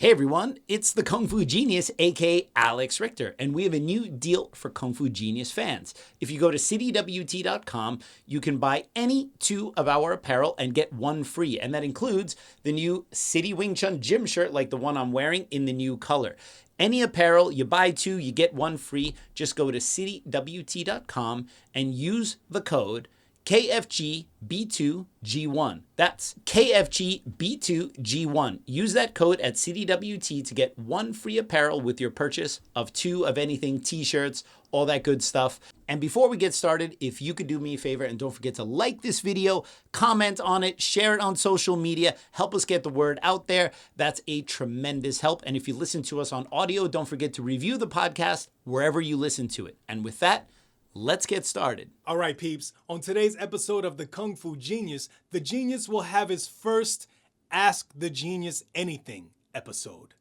Hey everyone, it's the Kung Fu Genius, aka Alex Richter, and we have a new deal for Kung Fu Genius fans. If you go to citywt.com, you can buy any 2 of our apparel and get 1 free, and that includes the new City Wing Chun gym shirt like the one I'm wearing in the new color. Any apparel, you buy 2, you get 1 free. Just go to citywt.com and use the code KFGB2G1. That's KFGB2G1. Use that code at CityWT to get 1 free apparel with your purchase of 2 of anything, t-shirts, all that good stuff. And before we get started, if you could do me a favor and don't forget to like this video, comment on it, share it on social media, help us get the word out there. That's a tremendous help. And if you listen to us on audio, don't forget to review the podcast wherever you listen to it. And with that, let's get started. All right, peeps. On today's episode of the Kung Fu Genius, the genius will have his first Ask the Genius Anything episode.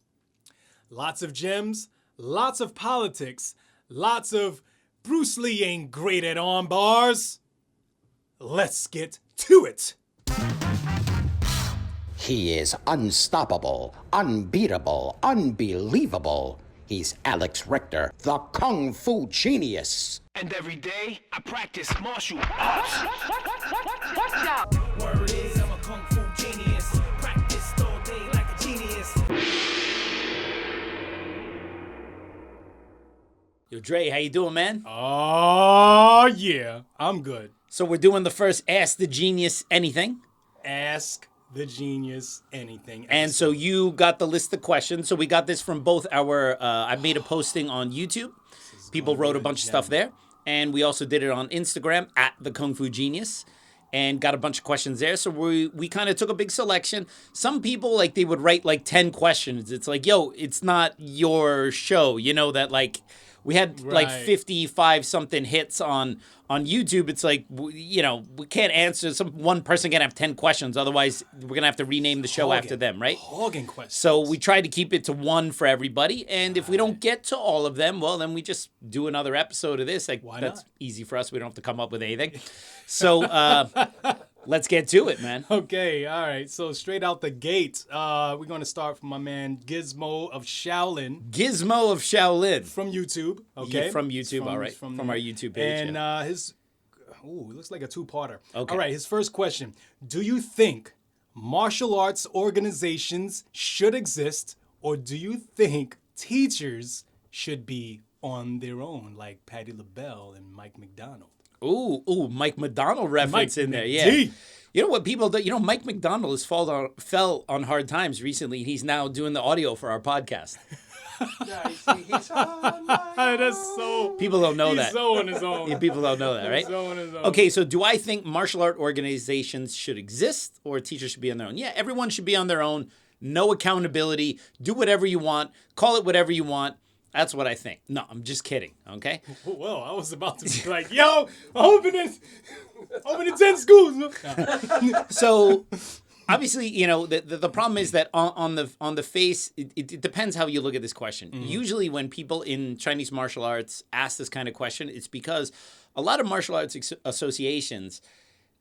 Lots of gems, lots of politics, lots of Bruce Lee ain't great at armbars. Let's get to it. He is unstoppable, unbeatable, unbelievable. He's Alex Richter, the Kung Fu Genius. And every day, I practice martial arts. Watch out! Word is, I'm a Kung Fu genius. Practiced all day like a genius. Yo, Dre, how you doing, man? Oh, yeah. I'm good. So we're doing the first Ask the Genius Anything. Ask the Genius Anything. And so you got the list of questions. So we got this from both our, I made a posting on YouTube. People wrote a bunch of stuff there. And we also did it on Instagram at the Kung Fu Genius and got a bunch of questions there. So we kind of took a big selection. Some people, like, they would write like 10 questions. It's like, yo, it's not your show. You know, that like we had like 55 something hits on YouTube. It's like, you know, we can't answer. One person can have 10 questions. Otherwise, we're going to have to rename the show after them, right? Hogging questions. So we tried to keep it to 1 for everybody. And if we don't get to all of them, well, then we just do another episode of this. Like, why that's not? easy for us. We don't have to come up with anything. So let's get to it, man. Okay, all right. So straight out the gate, we're going to start from my man Gizmo of Shaolin. Gizmo of Shaolin. From YouTube, okay? Yeah, from YouTube, all right. From our YouTube page. And it looks like a 2-parter. Okay. All right, his first question. Do you think martial arts organizations should exist, or do you think teachers should be on their own, like Patti LaBelle and Mike McDonald? Ooh, Mike McDonald reference in there, yeah. McD. You know what people do? You know, Mike McDonald has fell on hard times recently. He's now doing the audio for our podcast. That's so... People don't know that. He's so on his own. Yeah, people don't know that, right? He's so on his own. Okay, so do I think martial art organizations should exist or teachers should be on their own? Yeah, everyone should be on their own. No accountability. Do whatever you want. Call it whatever you want. That's what I think. No, I'm just kidding, okay? Well, I was about to be like, yo, opening 10 schools. So... Obviously, you know, the problem is that on the face, it depends how you look at this question. Mm-hmm. Usually when people in Chinese martial arts ask this kind of question, it's because a lot of martial arts associations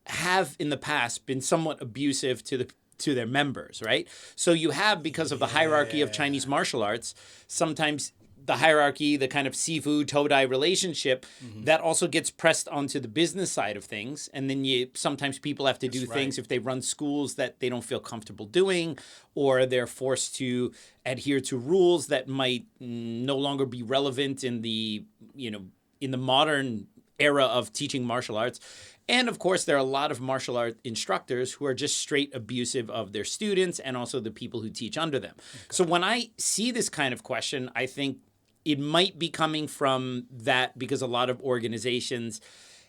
have in the past been somewhat abusive to their members, right? So you have, because of the hierarchy of Chinese martial arts, sometimes the hierarchy, the kind of Sifu Todai relationship, that also gets pressed onto the business side of things. And then sometimes people have to do things if they run schools that they don't feel comfortable doing, or they're forced to adhere to rules that might no longer be relevant in the modern era of teaching martial arts. And of course, there are a lot of martial art instructors who are just straight abusive of their students and also the people who teach under them. Okay. So when I see this kind of question, I think it might be coming from that, because a lot of organizations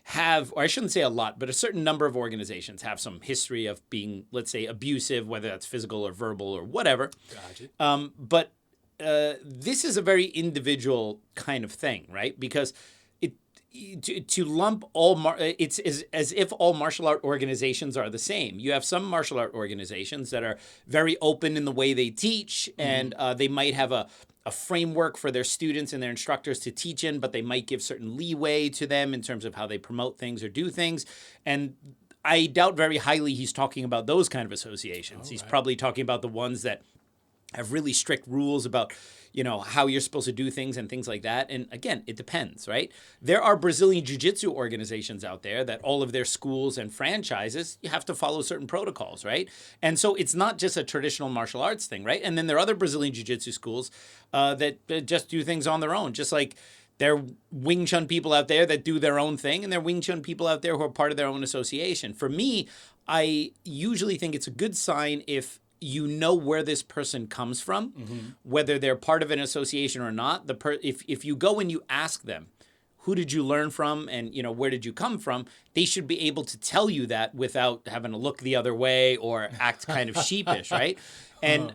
have, or I shouldn't say a lot, but a certain number of organizations have some history of being, let's say, abusive, whether that's physical or verbal or whatever. Gotcha. But this is a very individual kind of thing, right? Because to lump it's as if all martial art organizations are the same. You have some martial art organizations that are very open in the way they teach, and they might have a framework for their students and their instructors to teach in, but they might give certain leeway to them in terms of how they promote things or do things. And I doubt very highly he's talking about those kind of associations. He's probably talking about the ones that have really strict rules about, how you're supposed to do things and things like that. And again, it depends, right? There are Brazilian jiu-jitsu organizations out there that all of their schools and franchises, you have to follow certain protocols, right? And so it's not just a traditional martial arts thing, right? And then there are other Brazilian jiu-jitsu schools that just do things on their own, just like there are Wing Chun people out there that do their own thing, and there are Wing Chun people out there who are part of their own association. For me, I usually think it's a good sign if you know where this person comes from, whether they're part of an association or not. If you go and you ask them, who did you learn from and, where did you come from, they should be able to tell you that without having to look the other way or act kind of sheepish, right? And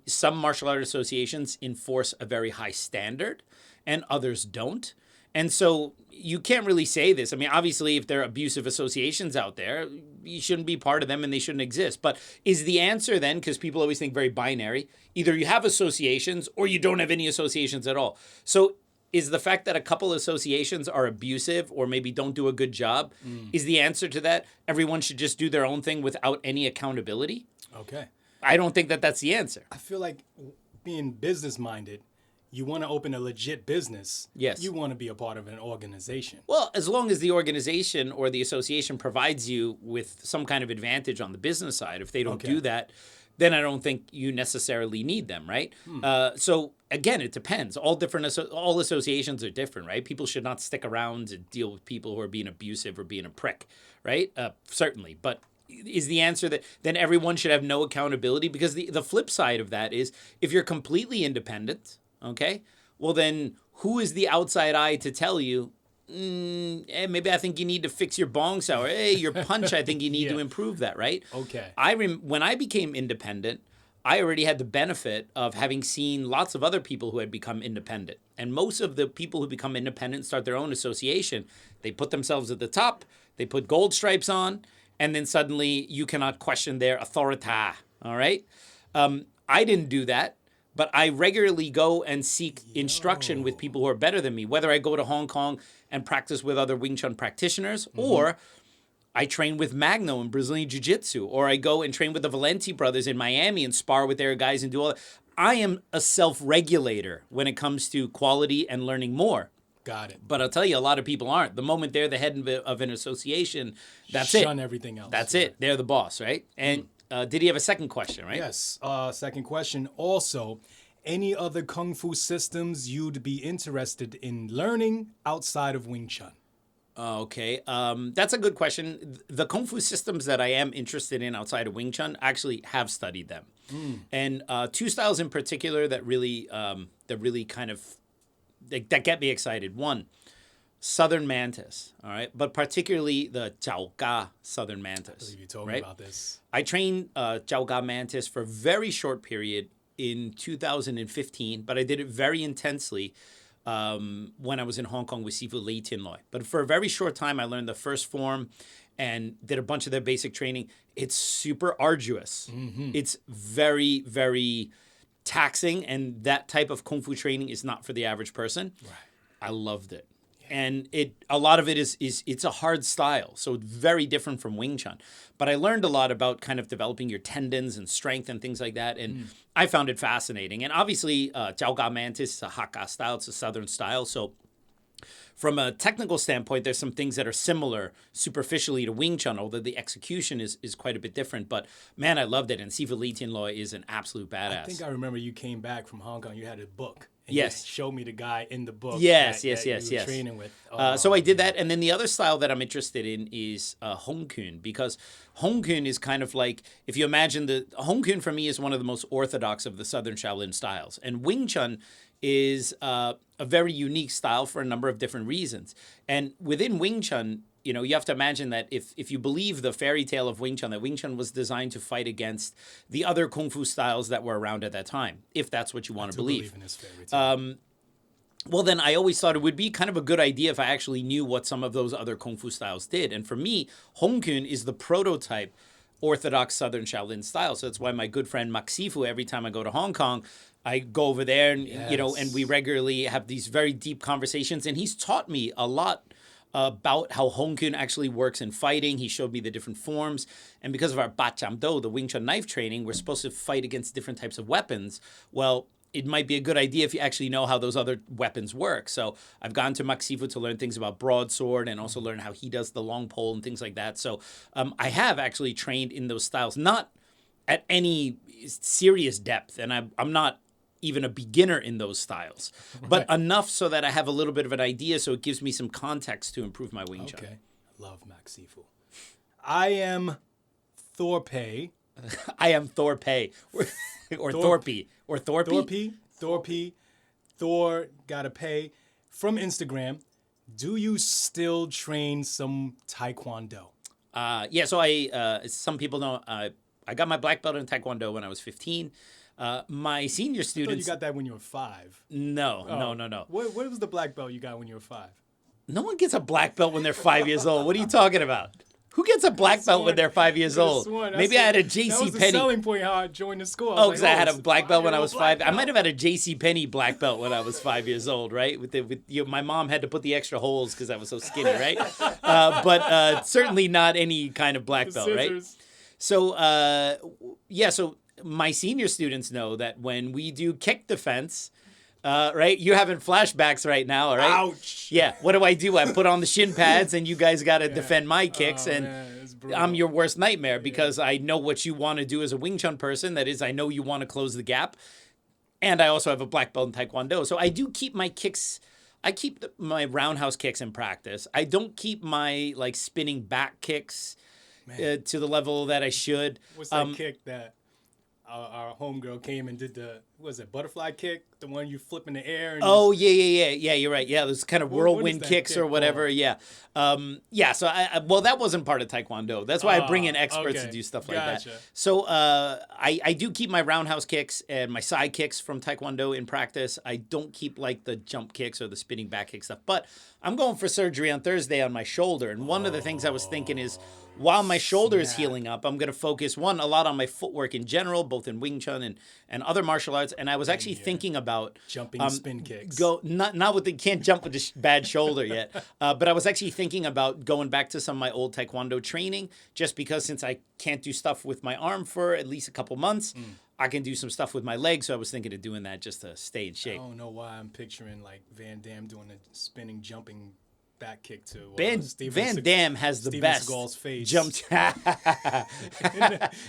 some martial art associations enforce a very high standard and others don't. And so you can't really say this. I mean, obviously, if there are abusive associations out there, you shouldn't be part of them and they shouldn't exist. But is the answer then, because people always think very binary, either you have associations or you don't have any associations at all. So is the fact that a couple associations are abusive or maybe don't do a good job, is the answer to that everyone should just do their own thing without any accountability? Okay. I don't think that that's the answer. I feel like being business-minded, you want to open a legit business. Yes. You want to be a part of an organization. Well, as long as the organization or the association provides you with some kind of advantage on the business side, if they don't do that, then I don't think you necessarily need them, right? So again, it depends. All associations are different, right? People should not stick around and deal with people who are being abusive or being a prick, right? Certainly, but is the answer that then everyone should have no accountability? Because the flip side of that is if you're completely independent, okay, well then who is the outside eye to tell you, hey, maybe I think you need to fix your bong sour. Hey, your punch, I think you need to improve that, right? Okay. When I became independent, I already had the benefit of having seen lots of other people who had become independent. And most of the people who become independent start their own association. They put themselves at the top, they put gold stripes on, and then suddenly you cannot question their authority, all right? I didn't do that. But I regularly go and seek instruction with people who are better than me, whether I go to Hong Kong and practice with other Wing Chun practitioners, or I train with Magno in Brazilian Jiu-Jitsu, or I go and train with the Valenti brothers in Miami and spar with their guys and do all that. I am a self-regulator when it comes to quality and learning more. Got it. But I'll tell you, a lot of people aren't. The moment they're the head of an association, that's it. Shun everything else. That's it. They're the boss, right? And did he have a second question, right? Yes. Second question. Also, any other Kung Fu systems you'd be interested in learning outside of Wing Chun? Okay. That's a good question. The Kung Fu systems that I am interested in outside of Wing Chun, I actually have studied them. And two styles in particular that really kind of, that get me excited. One, Southern Mantis, all right? But particularly the Jiao Ga Southern Mantis. I believe you told me about this. I trained Jiao Ga Mantis for a very short period in 2015, but I did it very intensely when I was in Hong Kong with Sifu Lei Tin Loi. But for a very short time, I learned the first form and did a bunch of their basic training. It's super arduous. It's very, very taxing, and that type of Kung Fu training is not for the average person. Right. I loved it. And a lot of it is it's a hard style, so it's very different from Wing Chun. But I learned a lot about kind of developing your tendons and strength and things like that, and I found it fascinating. And obviously, Jiao Ga Mantis is a Hakka style, it's a Southern style, so from a technical standpoint, there's some things that are similar superficially to Wing Chun, although the execution is quite a bit different. But man, I loved it, and Sifu Lei Tin Loi is an absolute badass. I think I remember you came back from Hong Kong, you had a book. And yes. You showed me the guy in the book. Yes. You were training with. So I did that. And then the other style that I'm interested in is Hong Kun, because Hong Kun is kind of like, if you imagine Hong Kun for me is one of the most orthodox of the Southern Shaolin styles. And Wing Chun is a very unique style for a number of different reasons. And within Wing Chun, you have to imagine that if you believe the fairy tale of Wing Chun, that Wing Chun was designed to fight against the other Kung Fu styles that were around at that time, if that's what you want to believe. In this fairy tale. Well, then I always thought it would be kind of a good idea if I actually knew what some of those other Kung Fu styles did. And for me, Hong Kun is the prototype orthodox Southern Shaolin style. So that's why my good friend Mak Sifu, every time I go to Hong Kong, I go over there and, and we regularly have these very deep conversations. And he's taught me a lot about how Hong Kong actually works in fighting. He showed me the different forms. And because of our Bat Cham Do, the Wing Chun knife training, we're supposed to fight against different types of weapons. Well, it might be a good idea if you actually know how those other weapons work. So I've gone to Mak Sifu to learn things about broadsword and also learn how he does the long pole and things like that. So I have actually trained in those styles, not at any serious depth. And I'm not even a beginner in those styles, but enough so that I have a little bit of an idea, so it gives me some context to improve my Wing Chun. Okay. Love Mak Sifu. I am Thorpe. I am Thorpe. Or Thorpe. Or Thorpe. Thorpe. Thor gotta pay. From Instagram, do you still train some Taekwondo? Yeah, so some people know, I got my black belt in Taekwondo when I was 15. My senior I thought students... you got that when you were 5. No. What was the black belt you got when you were 5? No one gets a black belt when they're 5 years old. What are you talking about? Who gets a black belt when they're 5 years old? Maybe I had a J.C. That was the Penny. selling point how I joined the school. Oh, because I had a black belt when I was 5. I might have had a J.C. Penny black belt when I was 5 years old, right? My mom had to put the extra holes because I was so skinny, right? But certainly not any kind of black belt, right? So, so my senior students know that when we do kick defense, right? You're having flashbacks right now, all right? Ouch. Yeah. What do? I put on the shin pads, and you guys got to defend my kicks, and I'm your worst nightmare because I know what you want to do as a Wing Chun person. That is, I know you want to close the gap, and I also have a black belt in Taekwondo. So I do keep my kicks. I keep my roundhouse kicks in practice. I don't keep my spinning back kicks to the level that I should. What's that kick that our homegirl came and did butterfly kick? The one you flip in the air? And yeah, you're right. Yeah, those kind of whirlwind kicks or whatever. Called? Yeah. So that wasn't part of Taekwondo. That's why I bring in experts to do stuff like that. So I do keep my roundhouse kicks and my side kicks from Taekwondo in practice. I don't keep the jump kicks or the spinning back kick stuff. But I'm going for surgery on Thursday on my shoulder. And one of the things I was thinking is, while my shoulder is healing up, I'm going to focus, a lot on my footwork in general, both in Wing Chun and other martial arts. And I was actually thinking about jumping spin kicks. Can't jump with this bad shoulder yet. But I was actually thinking about going back to some of my old Taekwondo training, just because since I can't do stuff with my arm for at least a couple months, I can do some stuff with my legs. So I was thinking of doing that just to stay in shape. I don't know why I'm picturing Van Damme doing a spinning, jumping back kick to Van Damme has the Steven best Seagal's face.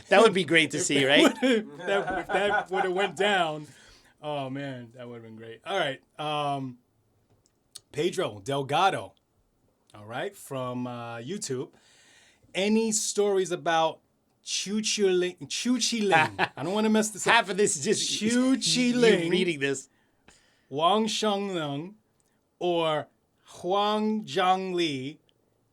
That would be great to see, right? If that would have went down, oh man, that would have been great. All right, Pedro Delgado, all right, from YouTube. Any stories about Chiu Ling? I don't want to mess this up. Half of this is just Chiu you Ling reading this. Wang Shenglong or Huang Zhangli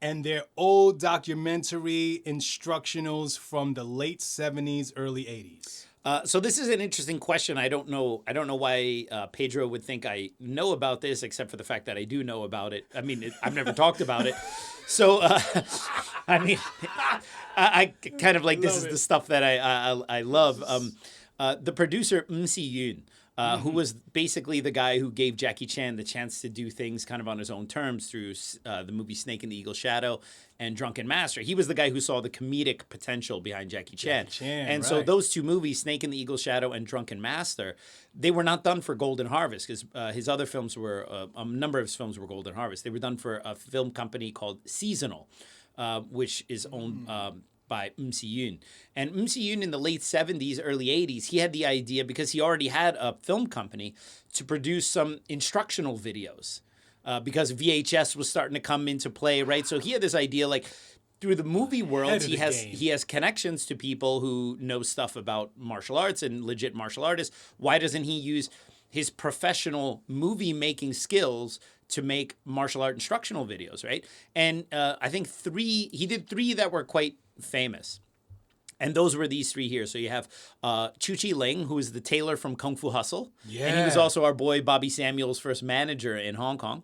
and their old documentary instructionals from the late 70s, early 80s? So this is an interesting question. I don't know why Pedro would think I know about this, except for the fact that I do know about it. I mean, I've never talked about it. So, I mean, I kind of this is the stuff that I love. The producer, Si-yoon, who was basically the guy who gave Jackie Chan the chance to do things kind of on his own terms through the movie Snake and the Eagle's Shadow and Drunken Master. He was the guy who saw the comedic potential behind Jackie Chan. So those two movies, Snake and the Eagle's Shadow and Drunken Master, they were not done for Golden Harvest because his other films were, a number of his films were Golden Harvest. They were done for a film company called Seasonal, which is owned by Si-yoon. And Si-yoon in the late 70s, early 80s, he had the idea, because he already had a film company, to produce some instructional videos because VHS was starting to come into play, right? So he had this idea, through the movie world, he has connections to people who know stuff about martial arts and legit martial artists. Why doesn't he use his professional movie-making skills to make martial art instructional videos, right? And I think he did 3 that were quite famous. And those were these 3 here. So you have Chu Ling, who is the tailor from Kung Fu Hustle. Yeah. And he was also our boy Bobby Samuel's first manager in Hong Kong.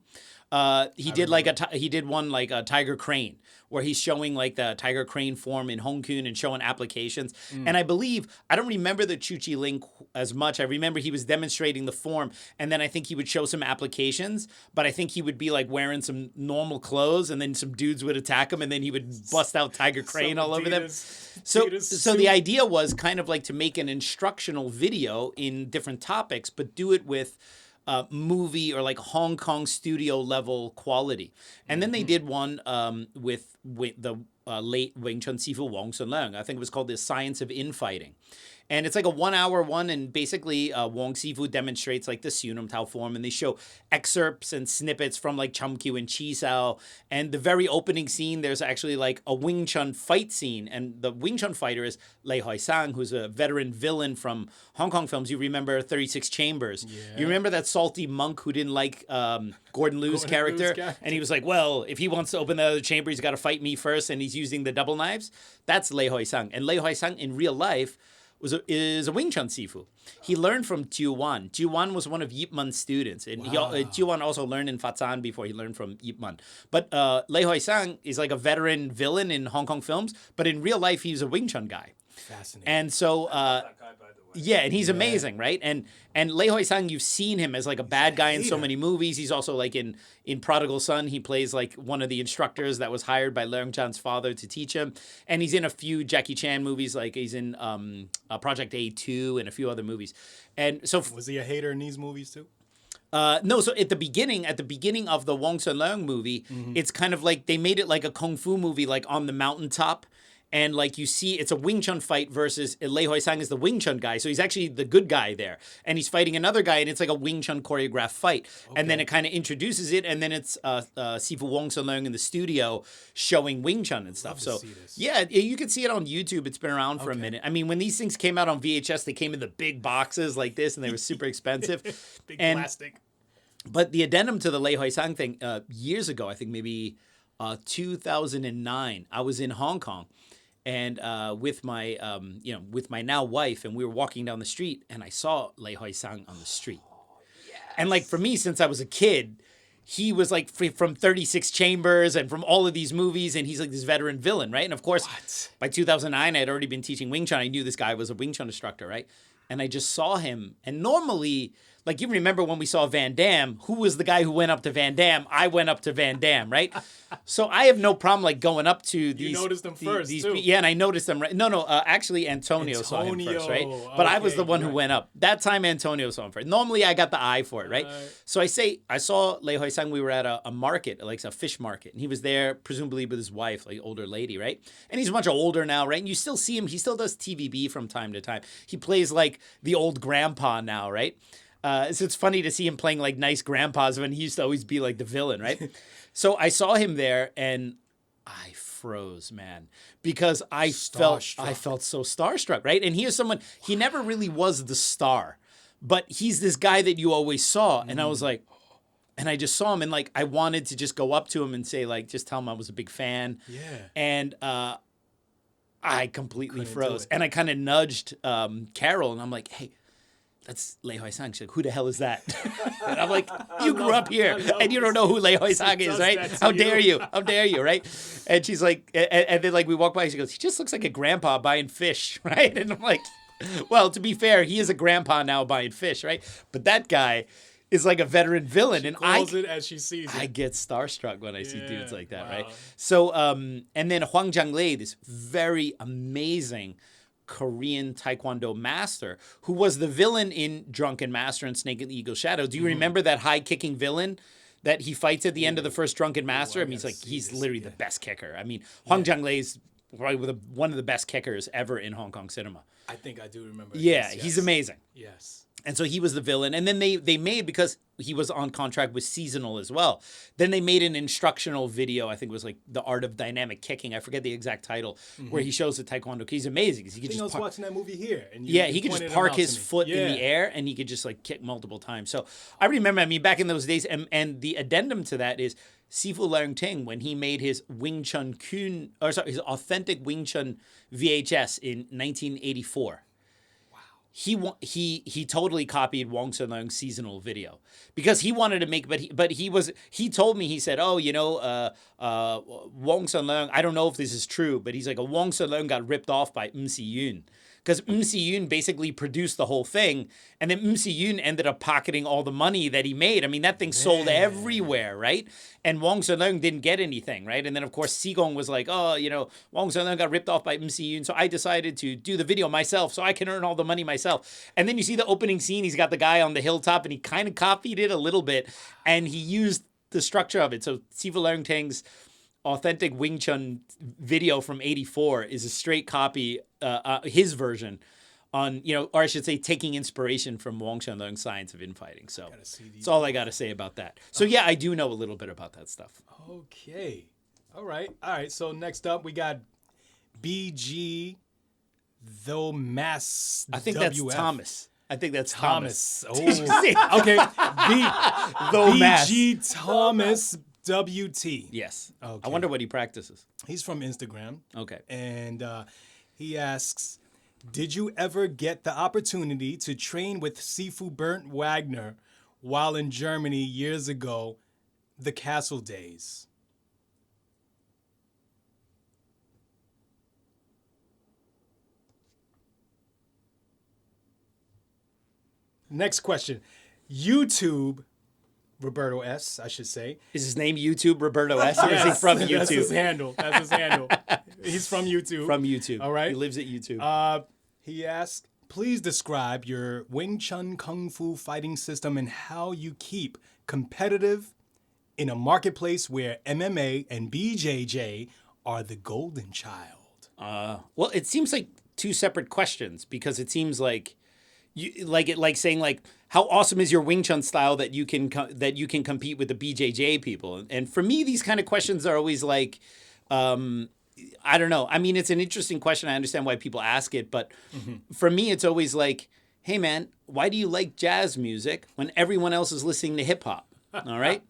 He did one like a Tiger Crane, where he's showing like the Tiger Crane form in Hong Kong and showing applications. And I don't remember the Chu Chi Ling as much. I remember he was demonstrating the form, and then I think he would show some applications, but I think he would be like wearing some normal clothes, and then some dudes would attack him, and then he would bust out Tiger Crane all over them. So the idea was kind of like to make an instructional video in different topics, but do it with movie or like Hong Kong studio level quality. And then they did one with the late Wing Chun Sifu Wong Sun Leung. I think it was called The Science of Infighting. And it's like a 1 hour one, and basically Wong Sifu demonstrates like the Sunum Tao form, and they show excerpts and snippets from like Chum Kyu and Chi Sao. And the very opening scene, there's actually like a Wing Chun fight scene, and the Wing Chun fighter is Lei Hoi Sang, who's a veteran villain from Hong Kong films. You remember 36 Chambers. Yeah. You remember that salty monk who didn't like Gordon Liu's character? And he was like, well, if he wants to open the other chamber, he's got to fight me first, and he's using the double knives. That's Lei Hoi Sang. And Lei Hoi Sang in real life is a Wing Chun Sifu. He learned from Chiu. Chiu was one of Yip Man's students. And Chiu also learned in Fatzan before he learned from Yip Man. But Lei Hoi Sang is like a veteran villain in Hong Kong films, but in real life, he's a Wing Chun guy. Fascinating. And so... that guy, by the way. Yeah, and he's amazing, right? And Lei Hoi Sang, you've seen him as like a bad guy in so many movies. He's also like in Prodigal Son, he plays like one of the instructors that was hired by Leung Chan's father to teach him. And he's in a few Jackie Chan movies, like he's in Project A2 and a few other movies. And so was he a hater in these movies too? No, so at the beginning of the Wong Sun Leung movie, it's kind of like they made it like a kung fu movie, like on the mountaintop. And like you see, it's a Wing Chun fight versus Lei Hoi Sang is the Wing Chun guy. So he's actually the good guy there. And he's fighting another guy, and it's like a Wing Chun choreographed fight. Okay. And then it kind of introduces it, and then it's Sifu Wong Sun Leung in the studio showing Wing Chun and stuff. So yeah, you can see it on YouTube. It's been around for a minute. I mean, when these things came out on VHS, they came in the big boxes like this, and they were super expensive. Big plastic. But the addendum to the Lei Hoi Sang thing, years ago, I think maybe 2009, I was in Hong Kong. And with my now wife, and we were walking down the street, and I saw Lei Hoi Sang on the street. Yes. And like for me, since I was a kid, he was like from 36 Chambers and from all of these movies, and he's like this veteran villain, right? And of course, by 2009, I had already been teaching Wing Chun. I knew this guy was a Wing Chun instructor, right? And I just saw him. And normally, like you remember when we saw Van Damme, who was the guy who went up to Van Damme? I went up to Van Damme, right? So I have no problem like going up to these. You noticed them first, too. Yeah, and I noticed them. Right? No, actually Antonio saw him first, right? But I was the one who went up. That time Antonio saw him first. Normally I got the eye for it, right? So I saw Lei Hoi Sang. We were at a market, like a fish market, and he was there presumably with his wife, like older lady, right? And he's much older now, right? And you still see him. He still does TVB from time to time. He plays like the old grandpa now, right? So it's funny to see him playing like nice grandpas when he used to always be like the villain, right? So I saw him there and I froze, man, because I felt so starstruck, right? And here's someone, he never really was the star, but he's this guy that you always saw. And I was like, and I just saw him, and like I wanted to just go up to him and say like, just tell him I was a big fan. Yeah. And I completely froze. And I kind of nudged Carol, and I'm like, hey, that's Lei Hoi Sang. She's like, who the hell is that? And I'm like, you grew up here and you don't know who Lei Hoi Sang is, right? How dare you? How dare you, right? And she's like, and then like we walk by, she goes, he just looks like a grandpa buying fish, right? And I'm like, well, to be fair, he is a grandpa now buying fish, right? But that guy is like a veteran villain. And it as she sees it. I get starstruck when I see dudes like that, right? So, and then Huang Jianglei, this very amazing Korean Taekwondo master who was the villain in Drunken Master and Snake and the Eagle's Shadow. Do you remember that high-kicking villain that he fights at the end of the first Drunken Master? I mean, he's literally the best kicker. I mean, Huang Jianglei is probably one of the best kickers ever in Hong Kong cinema. I think I do remember. Yeah, he's amazing. Yes. And so he was the villain. And then they made, because he was on contract with Seasonal as well, then they made an instructional video, I think it was like The Art of Dynamic Kicking. I forget the exact title, where he shows the Taekwondo. He's amazing. He could I was watching that movie here. And he could just park his foot in the air, and he could just like kick multiple times. So I remember, I mean, back in those days, and the addendum to that is Sifu Leung Ting, when he made his Wing Chun his authentic Wing Chun VHS in 1984. he totally copied Wong Sun Leung's seasonal video because he wanted to make, he told me, he said, oh, Wong Sun Leung, I don't know if this is true, but he's like, a Wong Sun Leung got ripped off by Si Yun. Because Si Yun basically produced the whole thing, and then Si Yun ended up pocketing all the money that he made. I mean, that thing sold everywhere, right? And Wong Sun Leung didn't get anything, right? And then, of course, Sigong was like, oh, Wong Sun Leung got ripped off by Si Yun, so I decided to do the video myself so I can earn all the money myself. And then you see the opening scene, he's got the guy on the hilltop, and he kind of copied it a little bit, and he used the structure of it. So Siva Leung Tang's authentic Wing Chun video from '84 is a straight copy, his version on, or I should say, taking inspiration from Wong Chun Leung's Science of Infighting. So that's all I got to say about that. So yeah, I do know a little bit about that stuff. Okay. All right. So next up, we got BG, though Mass. I think that's Thomas. I think that's Thomas. Oh, okay. BG Thomas WT. Yes. Okay. I wonder what he practices. He's from Instagram. Okay. And he asks, did you ever get the opportunity to train with Sifu Bernd Wagner while in Germany years ago, the Castle days? Next question. YouTube, Roberto S., I should say. Is his name YouTube Roberto S., or is he from YouTube? That's his handle. He's from YouTube. From YouTube. All right. He lives at YouTube. He asked, please describe your Wing Chun Kung Fu fighting system and how you keep competitive in a marketplace where MMA and BJJ are the golden child. Well, it seems like two separate questions, because it seems like saying how awesome is your Wing Chun style that you can compete with the BJJ people. And for me, these kind of questions are always like, I don't know. I mean, it's an interesting question. I understand why people ask it, but for me, it's always like, hey man, why do you like jazz music when everyone else is listening to hip hop? All right.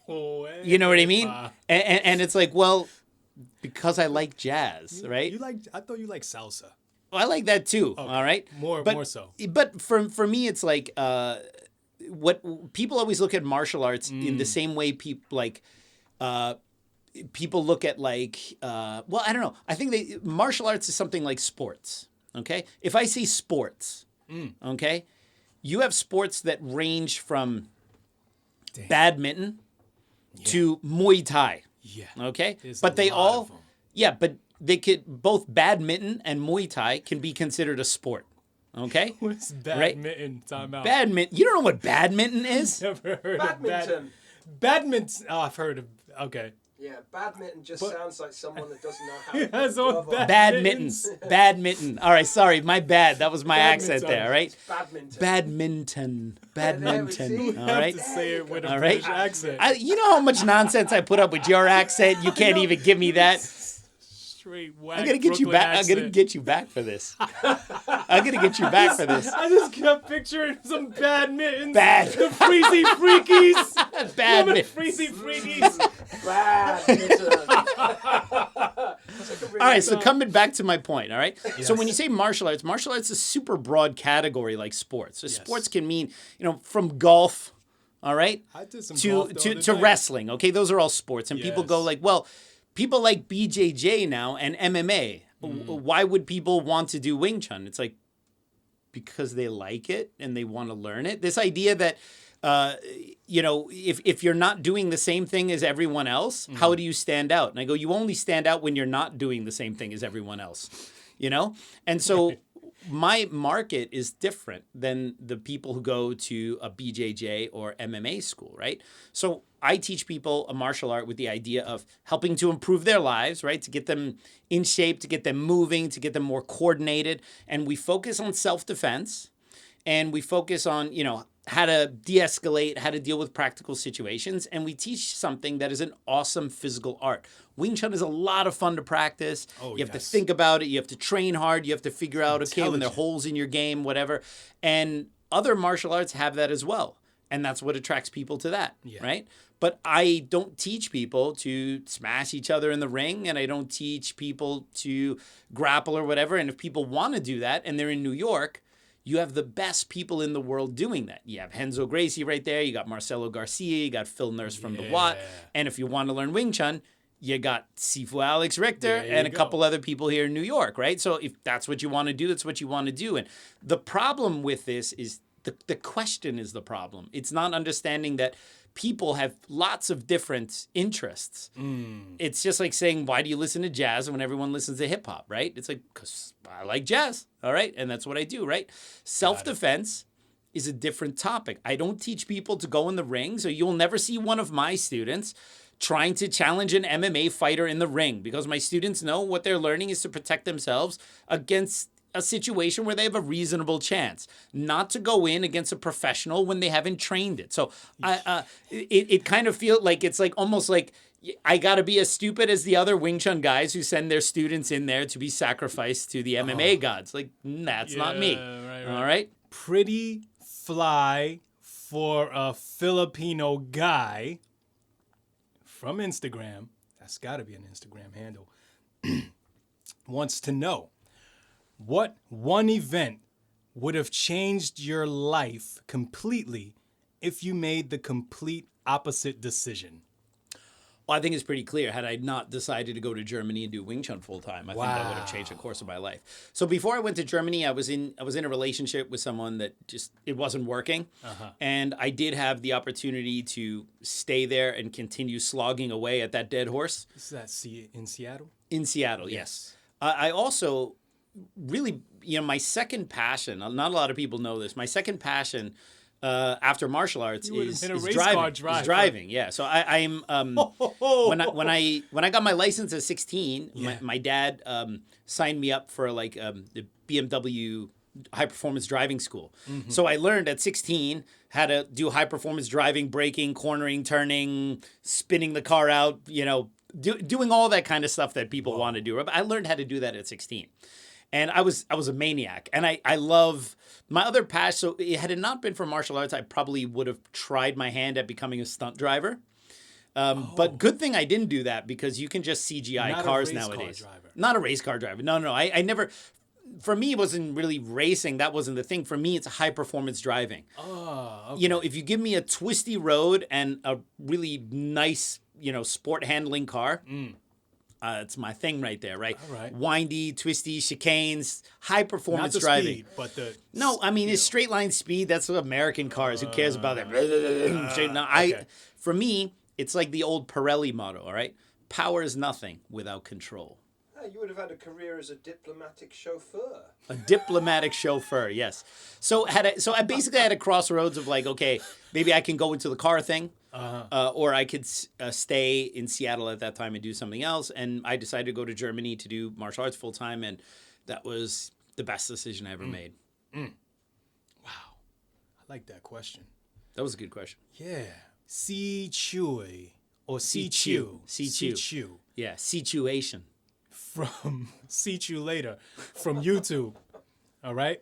You know what I mean? And it's like, well, because I like jazz, right? I thought you liked salsa. Well, I like that too. Okay. All right. More so. But for me, it's like, what people always look at martial arts in the same way people look at I don't know. I think martial arts is something like sports. Okay. If I say sports, okay, you have sports that range from badminton to Muay Thai. Yeah. Okay. But they all, but they could, both badminton and Muay Thai can be considered a sport. Okay. What's badminton? Right? Time out. Badminton. You don't know what badminton is? Never heard badminton. Of badminton. Oh, I've heard of. Okay. Yeah, badminton sounds like someone that doesn't know how. Badminton. All right, sorry, my bad. That was my accent there. All right. Badminton. Badminton. All right. To say it with a British accent. You know how much nonsense I put up with your accent. You can't even give me that. Straight whack. I'm gonna get you back. I'm gonna get you back for this. I'm gonna get you back for this. I just kept picturing some badmintons. The freezy freakies. Badminton. Freezy freakies. Badminton. All right, so coming back to my point, all right? Yes. So when you say martial arts is a super broad category like sports. So sports can mean, from golf, all right, to wrestling, okay? Those are all sports. And people go like, well, people like BJJ now and MMA. Why would people want to do Wing Chun? It's like, because they like it and they want to learn it. This idea that, if you're not doing the same thing as everyone else, how do you stand out? And I go, you only stand out when you're not doing the same thing as everyone else, And so my market is different than the people who go to a BJJ or MMA school, right? So I teach people a martial art with the idea of helping to improve their lives, right? To get them in shape, to get them moving, to get them more coordinated. And we focus on self-defense, and we focus on, how to de-escalate, how to deal with practical situations. And we teach something that is an awesome physical art. Wing Chun is a lot of fun to practice. You have to think about it. You have to train hard. You have to figure out, okay, when there are holes in your game, whatever. And other martial arts have that as well. And that's what attracts people to that, Yeah. right? But I don't teach people to smash each other in the ring, and I don't teach people to grapple or whatever. And if people want to do that and they're in New York, you have the best people in the world doing that. You have Renzo Gracie right there. You got Marcelo Garcia. You got Phil Nurse from the Watt. And if you want to learn Wing Chun, you got Sifu Alex Richter and a couple other people here in New York, right? So if that's what you want to do, that's what you want to do. And the problem with this is the question is the problem. It's not understanding that people have lots of different interests. It's just like saying, why do you listen to jazz when everyone listens to hip hop, right? It's like, because I like jazz, all right? And that's what I do, right? Self-defense is a different topic. I don't teach people to go in the ring, so you'll never see one of my students trying to challenge an MMA fighter in the ring, because my students know what they're learning is to protect themselves against a situation where they have a reasonable chance, not to go in against a professional when they haven't trained it. So it kind of feels like it's like almost like I got to be as stupid as the other Wing Chun guys who send their students in there to be sacrificed to the MMA gods. Like, that's not me. Right. All right? Pretty fly for a Filipino guy from Instagram. That's got to be an Instagram handle. Wants to know, what one event would have changed your life completely if you made the complete opposite decision? Well, I think it's pretty clear. Had I not decided to go to Germany and do Wing Chun full time, I think that would have changed the course of my life. So before I went to Germany, I was in a relationship with someone that just it wasn't working, and I did have the opportunity to stay there and continue slogging away at that dead horse. Is that in Seattle? In Seattle, yes. I also really, my second passion. Not a lot of people know this. My second passion. After martial arts is driving. Yeah. So I'm when I got my license at 16, my dad signed me up for like the BMW high performance driving school. So I learned at 16 how to do high performance driving, braking, cornering, turning, spinning the car out, doing all that kind of stuff that people want to do. I learned how to do that at 16. And I was a maniac. And I love my other passion. So had it not been for martial arts, I probably would have tried my hand at becoming a stunt driver. But good thing I didn't do that, because you can just CGI cars nowadays. Not a race car driver. No. I never. For me, it wasn't really racing. That wasn't the thing. For me, it's high performance driving. Oh, okay. If you give me a twisty road and a really nice, sport handling car. It's my thing right there, right? All right. Windy, twisty, chicanes, high performance Not the driving. Speed, but the No, I mean, it's straight line speed. That's what American cars. Who cares about that? For me, it's like the old Pirelli motto, all right? Power is nothing without control. You would have had a career as a diplomatic chauffeur. A diplomatic chauffeur, yes. So I basically had a crossroads of like, okay, maybe I can go into the car thing, or I could stay in Seattle at that time and do something else. And I decided to go to Germany to do martial arts full time, and that was the best decision I ever made. Wow, I like that question. That was a good question. Yeah, Chiu or Chiu. Chiu. Yeah, situation. From See You Later from YouTube. All right.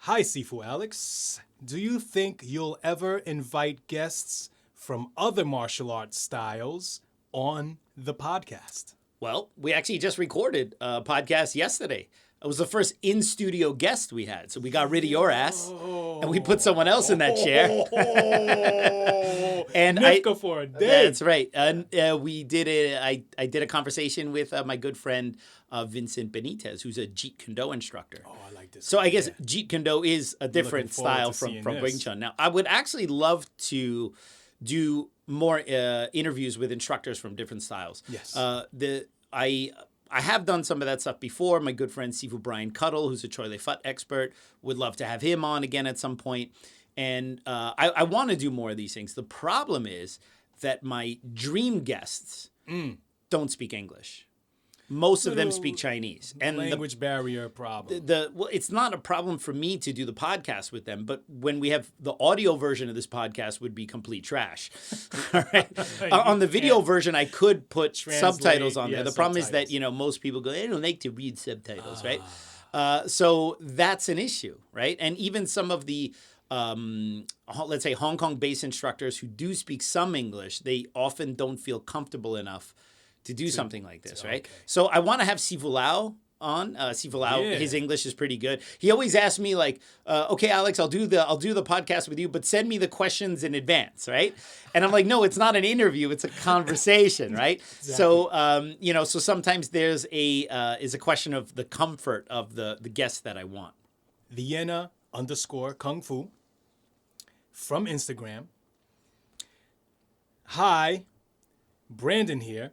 Hi, Sifu Alex. Do you think you'll ever invite guests from other martial arts styles on the podcast? Well, we actually just recorded a podcast yesterday. It was the first in-studio guest we had. So we got rid of your ass, and we put someone else in that chair. And Nifka for a day. That's right. And we did I did a conversation with my good friend Vincent Benitez, who's a Jeet Kune Do instructor. Oh, I like this. So I guess Jeet Kune Do is a different style from this. Wing Chun. Now, I would actually love to do more interviews with instructors from different styles. Yes. I have done some of that stuff before. My good friend Sifu Brian Cuttle, who's a Choi Le Fut expert, would love to have him on again at some point. And I want to do more of these things. The problem is that my dream guests don't speak English. Most of them speak Chinese. And language barrier problem. Well, it's not a problem for me to do the podcast with them, but when we have the audio version of this podcast would be complete trash. All right. On the video version, I could put subtitles on there. The problem is that, most people go, I don't like to read subtitles, right? So that's an issue, right? And even some of the let's say Hong Kong-based instructors who do speak some English, they often don't feel comfortable enough to do something like this, right? Okay. So I want to have Sifu Lau on. Sifu Lau, Yeah. his English is pretty good. He always asks me like, "Okay, Alex, I'll do the podcast with you, but send me the questions in advance, right?" And I'm like, "No, it's not an interview; it's a conversation, right?" So so sometimes there's a question of the comfort of the guest that I want. Vienna_Kung Fu from Instagram. Hi, Brandon here.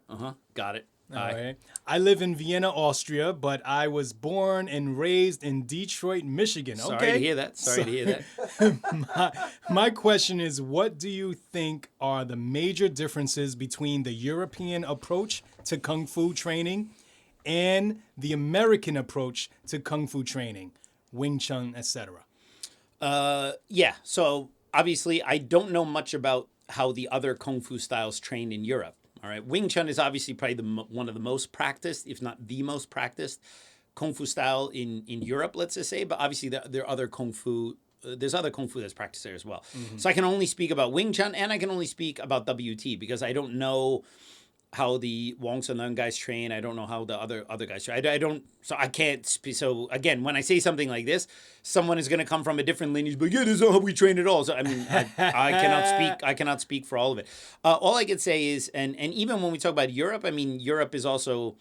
Got it. All right. I live in Vienna, Austria, but I was born and raised in Detroit, Michigan. Sorry Okay. to hear that. Sorry to hear that. My question is, what do you think are the major differences between the European approach to Kung Fu training and the American approach to Kung Fu training, Wing Chun, etc.? Yeah. So obviously, I don't know much about how the other Kung Fu styles train in Europe. All right. Wing Chun is obviously probably one of the most practiced, if not the most practiced, Kung Fu style in Europe, let's just say. But obviously, there are other Kung Fu. There's other Kung Fu that's practiced there as well. So I can only speak about Wing Chun, and I can only speak about WT because I don't know how the Wong Sun Leung guys train. I don't know how the other guys train. I don't. So I can't speak. So again, when I say something like this, someone is going to come from a different lineage, but yeah, this is not how we train at all. So I mean, I cannot speak. I cannot speak for all of it. All I can say is, and even when we talk about Europe, I mean, Europe is also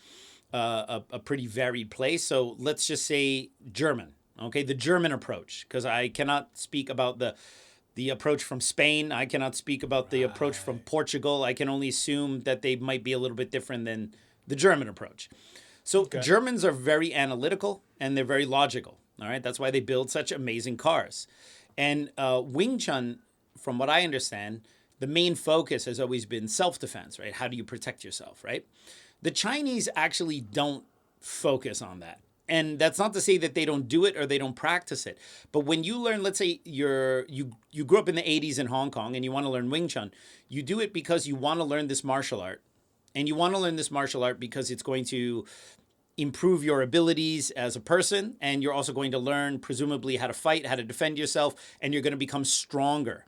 a pretty varied place. So let's just say German. Okay, the German approach, because I cannot speak about the approach from Spain. I cannot speak about the approach from Portugal. I can only assume that they might be a little bit different than the German approach. So Germans are very analytical and they're very logical. All right. That's why they build such amazing cars. And Wing Chun, from what I understand, the main focus has always been self-defense, right? How do you protect yourself, right? The Chinese actually don't focus on that. And that's not to say that they don't do it or they don't practice it. But when you learn, let's say you grew up in the 80s in Hong Kong and you want to learn Wing Chun, you do it because you want to learn this martial art. And you want to learn this martial art because it's going to improve your abilities as a person. And you're also going to learn, presumably, how to fight, how to defend yourself, and you're going to become stronger.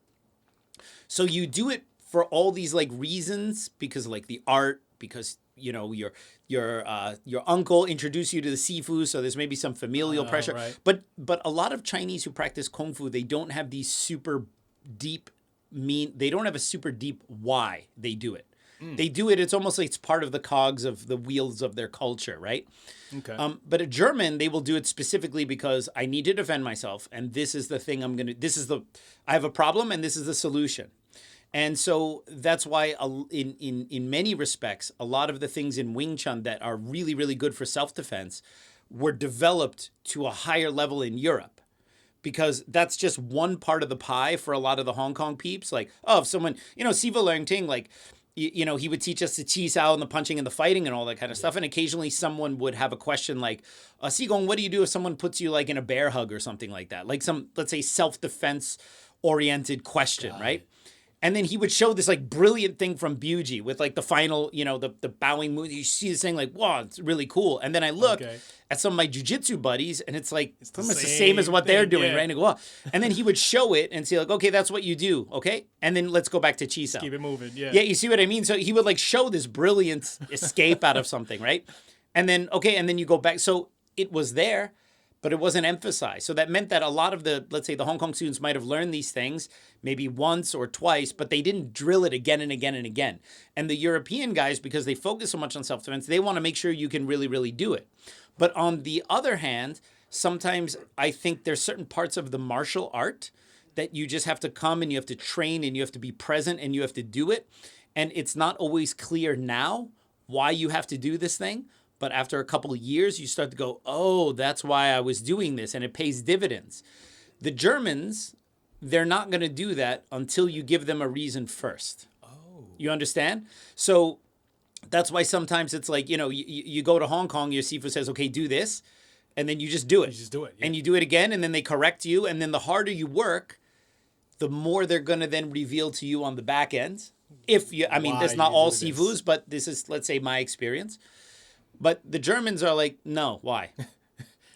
So you do it for all these like reasons, because like the art, because your uncle introduced you to the Sifu, so there's maybe some familial pressure. Right. But a lot of Chinese who practice Kung Fu, they don't have these super deep they don't have a super deep why they do it. They do it, it's almost like it's part of the cogs of the wheels of their culture, right? Okay. But a German, they will do it specifically because I need to defend myself, and this is the thing I have a problem, and this is the solution. And so that's why in many respects, a lot of the things in Wing Chun that are really, really good for self-defense were developed to a higher level in Europe. Because that's just one part of the pie for a lot of the Hong Kong peeps. Like, if someone, Sifu Leung Ting, like, he would teach us the Chi Sao and the punching and the fighting and all that kind of stuff. And occasionally someone would have a question like, Sigong, what do you do if someone puts you like in a bear hug or something like that? Like some, let's say, self-defense oriented question, right? And then he would show this like brilliant thing from Buji with like the final, the bowing move. You see this thing like, wow, it's really cool. And then I look at some of my jujitsu buddies and it's like, it's the same as what they're doing, right? And I go, and then he would show it and say like, okay, that's what you do. Okay. And then let's go back to Chi Sao. Keep it moving. Yeah. Yeah. You see what I mean? So he would like show this brilliant escape out of something, right? And then, and then you go back. So it was there, but it wasn't emphasized. So that meant that a lot of let's say the Hong Kong students might have learned these things maybe once or twice, but they didn't drill it again and again and again. And the European guys, because they focus so much on self-defense, they want to make sure you can really, really do it. But on the other hand, sometimes I think there's certain parts of the martial art that you just have to come and you have to train and you have to be present and you have to do it. And it's not always clear now why you have to do this thing. But after a couple of years, you start to go, oh, that's why I was doing this, and it pays dividends. The Germans, they're not going to do that until you give them a reason first. Oh. You understand? So that's why sometimes it's like, you go to Hong Kong, your Sifu says, okay, do this, and then you just do it. You just do it. Yeah. And you do it again, and then they correct you, and then the harder you work, the more they're going to then reveal to you on the back end. That's not all Sifus, but this is, let's say, my experience. But the Germans are like, no, why?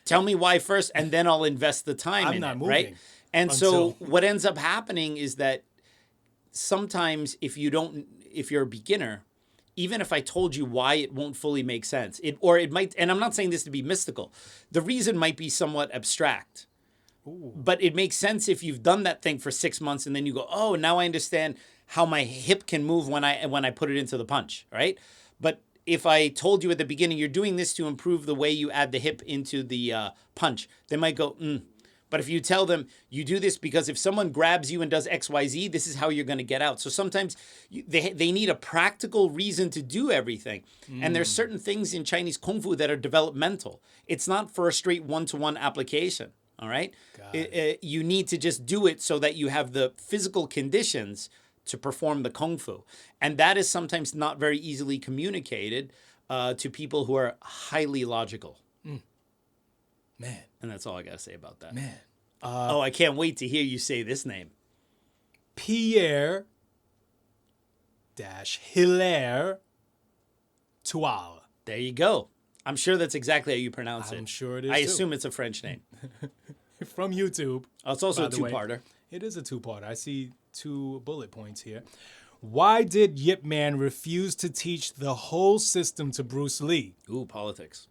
Tell me why first, and then I'll invest the time in it, right? And so what ends up happening is that sometimes if you're a beginner, even if I told you why, it won't fully make sense. It might, and I'm not saying this to be mystical. The reason might be somewhat abstract. Ooh. But it makes sense if you've done that thing for 6 months and then you go, oh, now I understand how my hip can move when I put it into the punch, right? But if I told you at the beginning, you're doing this to improve the way you add the hip into the punch, they might go, But if you tell them, you do this because if someone grabs you and does X, Y, Z, this is how you're going to get out. So sometimes they need a practical reason to do everything. And there's certain things in Chinese Kung Fu that are developmental. It's not for a straight one-to-one application, all right? You need to just do it so that you have the physical conditions to perform the Kung Fu. And that is sometimes not very easily communicated to people who are highly logical. Man. And that's all I got to say about that. Man. I can't wait to hear you say this name. Pierre Hilaire Toile. There you go. I'm sure that's exactly how you pronounce it. I'm sure it is. I assume it's a French name. From YouTube. Oh, it's also a two-parter. It is a two-parter. I see 2 bullet points here. Why did Yip Man refuse to teach the whole system to Bruce Lee? Ooh, politics.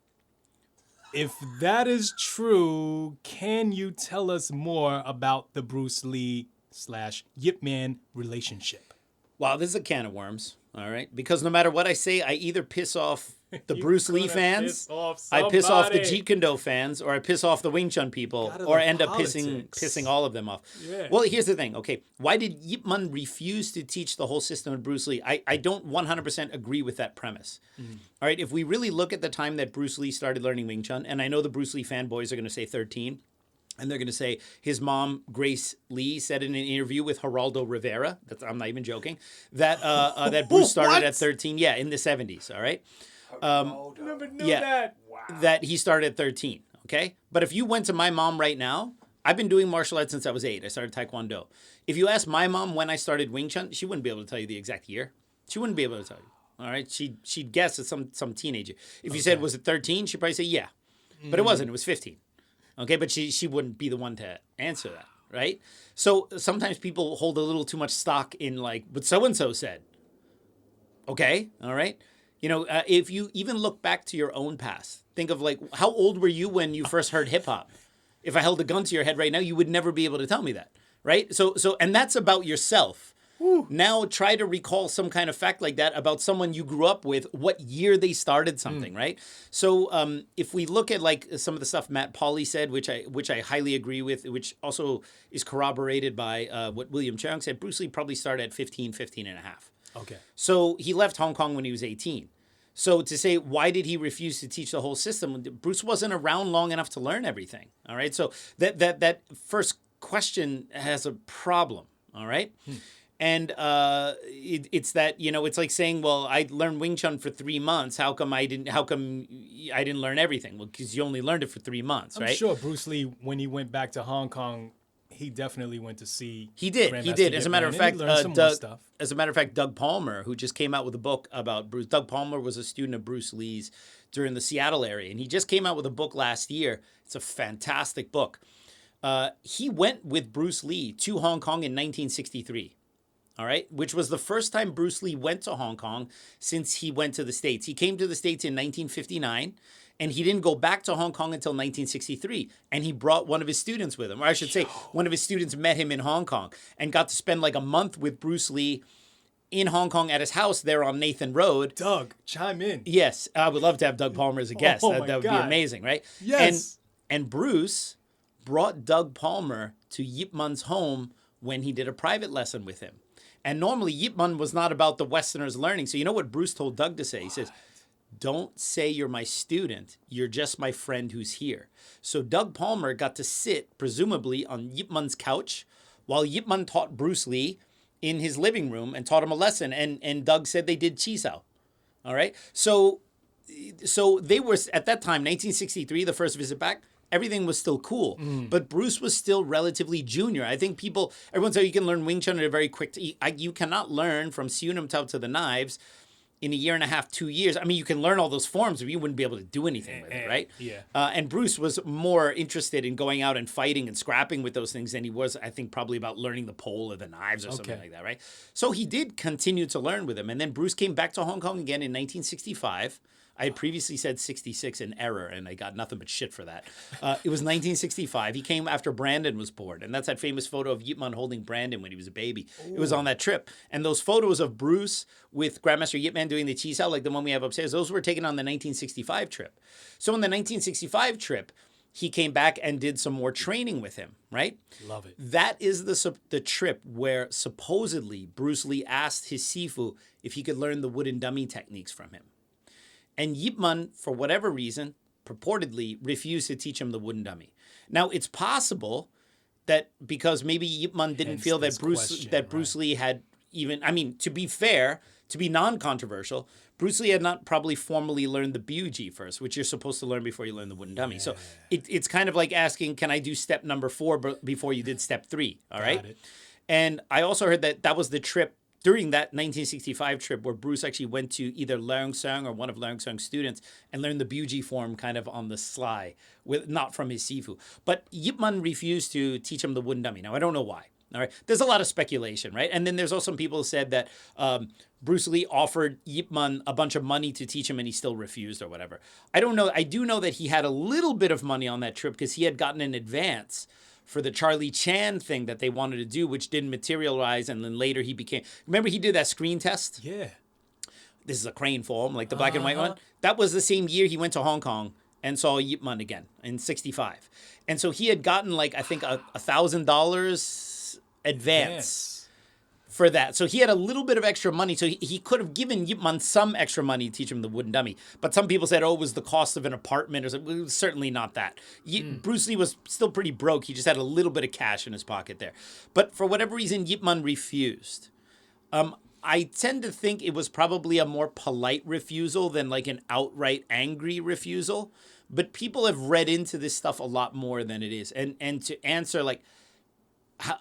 If that is true, can you tell us more about the Bruce Lee / Yip Man relationship? Wow, this is a can of worms, all right? Because no matter what I say, I either piss off the Bruce Lee fans, I piss off the Jeet Kune Do fans, or I piss off the Wing Chun people, or end up pissing all of them off. Yeah. Well, here's the thing. Okay, why did Yip Man refuse to teach the whole system of Bruce Lee? I don't 100% agree with that premise. All right, if we really look at the time that Bruce Lee started learning Wing Chun, and I know the Bruce Lee fanboys are going to say 13, and they're going to say his mom, Grace Lee, said in an interview with Geraldo Rivera, I'm not even joking, that that Bruce started at 13, in the 70s, all right? Never knew that. Wow. That he started at 13, okay? But if you went to my mom right now, I've been doing martial arts since I was 8. I started Taekwondo. If you ask my mom when I started Wing Chun, she wouldn't be able to tell you the exact year. She wouldn't be able to tell you, all right? She'd guess at some teenager. If you said, was it 13? She'd probably say, yeah. But it wasn't. It was 15. Okay, but she wouldn't be the one to answer that, right? So sometimes people hold a little too much stock in like what so-and-so said. Okay, all right? You know, if you even look back to your own past, think of like, how old were you when you first heard hip hop? If I held a gun to your head right now, you would never be able to tell me that, right? So, and that's about yourself. Woo. Now try to recall some kind of fact like that about someone you grew up with, what year they started something, right? So if we look at like some of the stuff Matt Pauly said, which I highly agree with, which also is corroborated by what William Cheung said, Bruce Lee probably started at 15 and a half. Okay. So he left Hong Kong when he was 18. So to say, why did he refuse to teach the whole system? Bruce wasn't around long enough to learn everything. All right. So that first question has a problem. All right. And it's that, you know, it's like saying, well, I learned Wing Chun for 3 months. How come I didn't learn everything? Well, because you only learned it for 3 months, right? I'm sure Bruce Lee, when he went back to Hong Kong, he definitely went to see. He did. As a matter of fact, Doug Palmer, who just came out with a book about Bruce. Doug Palmer was a student of Bruce Lee's during the Seattle area, and he just came out with a book last year. It's a fantastic book. He went with Bruce Lee to Hong Kong in 1963. All right, which was the first time Bruce Lee went to Hong Kong since he went to the States. He came to the States in 1959. And he didn't go back to Hong Kong until 1963. And he brought one of his students with him. Or I should say, one of his students met him in Hong Kong and got to spend like a month with Bruce Lee in Hong Kong at his house there on Nathan Road. Doug, chime in. Yes, I would love to have Doug Palmer as a guest. That would be amazing, right? Yes. And Bruce brought Doug Palmer to Yip Man's home when he did a private lesson with him. And normally Yip Man was not about the Westerners learning. So you know what Bruce told Doug to say? He says, don't say you're my student. You're just my friend who's here. So Doug Palmer got to sit, presumably, on Yip Man's couch while Yip Man taught Bruce Lee in his living room and taught him a lesson. And Doug said they did chi sao. All right? So they were, at that time, 1963, the first visit back, everything was still cool. But Bruce was still relatively junior. I think everyone said you can learn Wing Chun at a very quick, you cannot learn from Siu Nam Tao to the knives in a year and a half, 2 years, I mean, you can learn all those forms, but you wouldn't be able to do anything with it, right? Yeah. And Bruce was more interested in going out and fighting and scrapping with those things than he was, I think, probably about learning the pole or the knives or something like that, right? So he did continue to learn with him. And then Bruce came back to Hong Kong again in 1965. I had previously said 66 in error, and I got nothing but shit for that. It was 1965. He came after Brandon was born, and that's that famous photo of Yip Man holding Brandon when he was a baby. Ooh. It was on that trip. And those photos of Bruce with Grandmaster Yip Man doing the chi sao, like the one we have upstairs, those were taken on the 1965 trip. So in the 1965 trip, he came back and did some more training with him, right? Love it. That is the trip where supposedly Bruce Lee asked his Sifu if he could learn the wooden dummy techniques from him. And Yip Man, for whatever reason, purportedly refused to teach him the wooden dummy. Now, it's possible that because maybe Yip Man didn't feel that Bruce Lee had even, I mean, to be fair, to be non-controversial, Bruce Lee had not probably formally learned the Biuji first, which you're supposed to learn before you learn the wooden dummy. So it's kind of like asking, can I do step number 4 before you did step 3? All right. Got it. And I also heard that was the trip during that 1965 trip where Bruce actually went to either Leung Sung or one of Leung Sung's students and learned the Biuji form kind of on the sly, not from his Sifu. But Yip Man refused to teach him the wooden dummy. Now, I don't know why. All right. There's a lot of speculation, right? And then there's also some people who said that Bruce Lee offered Yip Man a bunch of money to teach him and he still refused or whatever. I don't know. I do know that he had a little bit of money on that trip because he had gotten an advance for the Charlie Chan thing that they wanted to do, which didn't materialize. And then later he became, remember he did that screen test? Yeah. This is a crane form, like the black and white one. That was the same year he went to Hong Kong and saw Yip Man again in 65. And so he had gotten like, I think $1,000 advance for that. So he had a little bit of extra money. So he could have given Yip Man some extra money to teach him the wooden dummy. But some people said, oh, it was the cost of an apartment or something. It was certainly not that. Bruce Lee was still pretty broke. He just had a little bit of cash in his pocket there. But for whatever reason, Yip Man refused. I tend to think it was probably a more polite refusal than like an outright angry refusal. But people have read into this stuff a lot more than it is. And to answer like,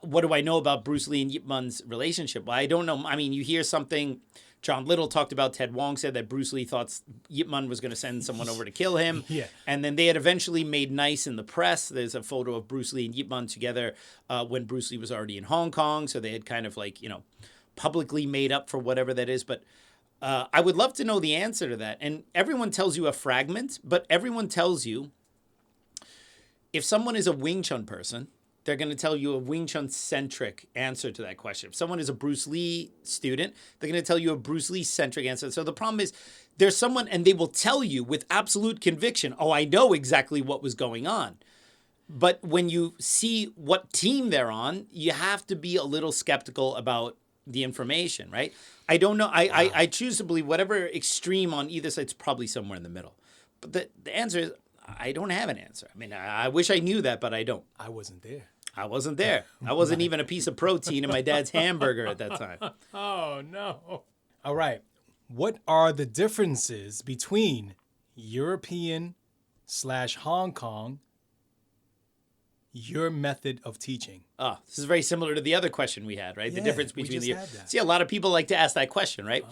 what do I know about Bruce Lee and Yip Man's relationship? Well, I don't know. I mean, you hear something. John Little talked about, Ted Wong said that Bruce Lee thought Yip Man was going to send someone over to kill him. Yeah. And then they had eventually made nice in the press. There's a photo of Bruce Lee and Yip Man together when Bruce Lee was already in Hong Kong. So they had kind of like, publicly made up for whatever that is. But I would love to know the answer to that. And everyone tells you a fragment, but everyone tells you if someone is a Wing Chun person, they're going to tell you a Wing Chun-centric answer to that question. If someone is a Bruce Lee student, they're going to tell you a Bruce Lee-centric answer. So the problem is there's someone, and they will tell you with absolute conviction, oh, I know exactly what was going on. But when you see what team they're on, you have to be a little skeptical about the information, right? I don't know. I choose to believe whatever extreme on either side is probably somewhere in the middle. But the answer is, I don't have an answer. I mean, I wish I knew that, but I don't. I wasn't there. I wasn't there. I wasn't even a piece of protein in my dad's hamburger at that time. Oh, no. All right. What are the differences between European/Hong Kong, your method of teaching? Oh, this is very similar to the other question we had, right? Yeah, the difference we between just had that. See, a lot of people like to ask that question, right?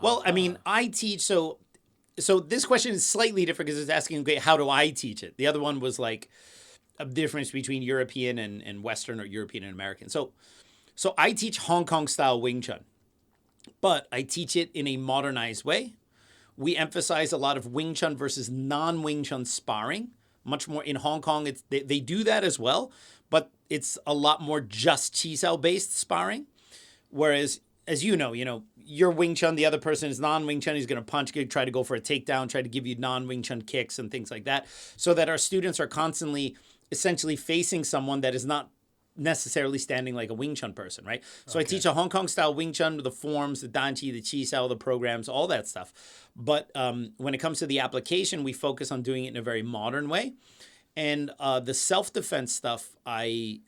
Well, I mean, I teach, so this question is slightly different because it's asking, okay, how do I teach it? The other one was like a difference between European and Western or European and American. So I teach Hong Kong style Wing Chun, but I teach it in a modernized way. We emphasize a lot of Wing Chun versus non-Wing Chun sparring. Much more in Hong Kong, they do that as well, but it's a lot more just chi sao based sparring. Whereas, as you know, you're Wing Chun, the other person is non-Wing Chun, he's going to punch, try to go for a takedown, try to give you non-Wing Chun kicks and things like that, so that our students are constantly essentially facing someone that is not necessarily standing like a Wing Chun person, right? So I teach a Hong Kong style Wing Chun with the forms, the Dan Chi, the Chi Sao, the programs, all that stuff. But when it comes to the application, we focus on doing it in a very modern way. And the self-defense stuff, I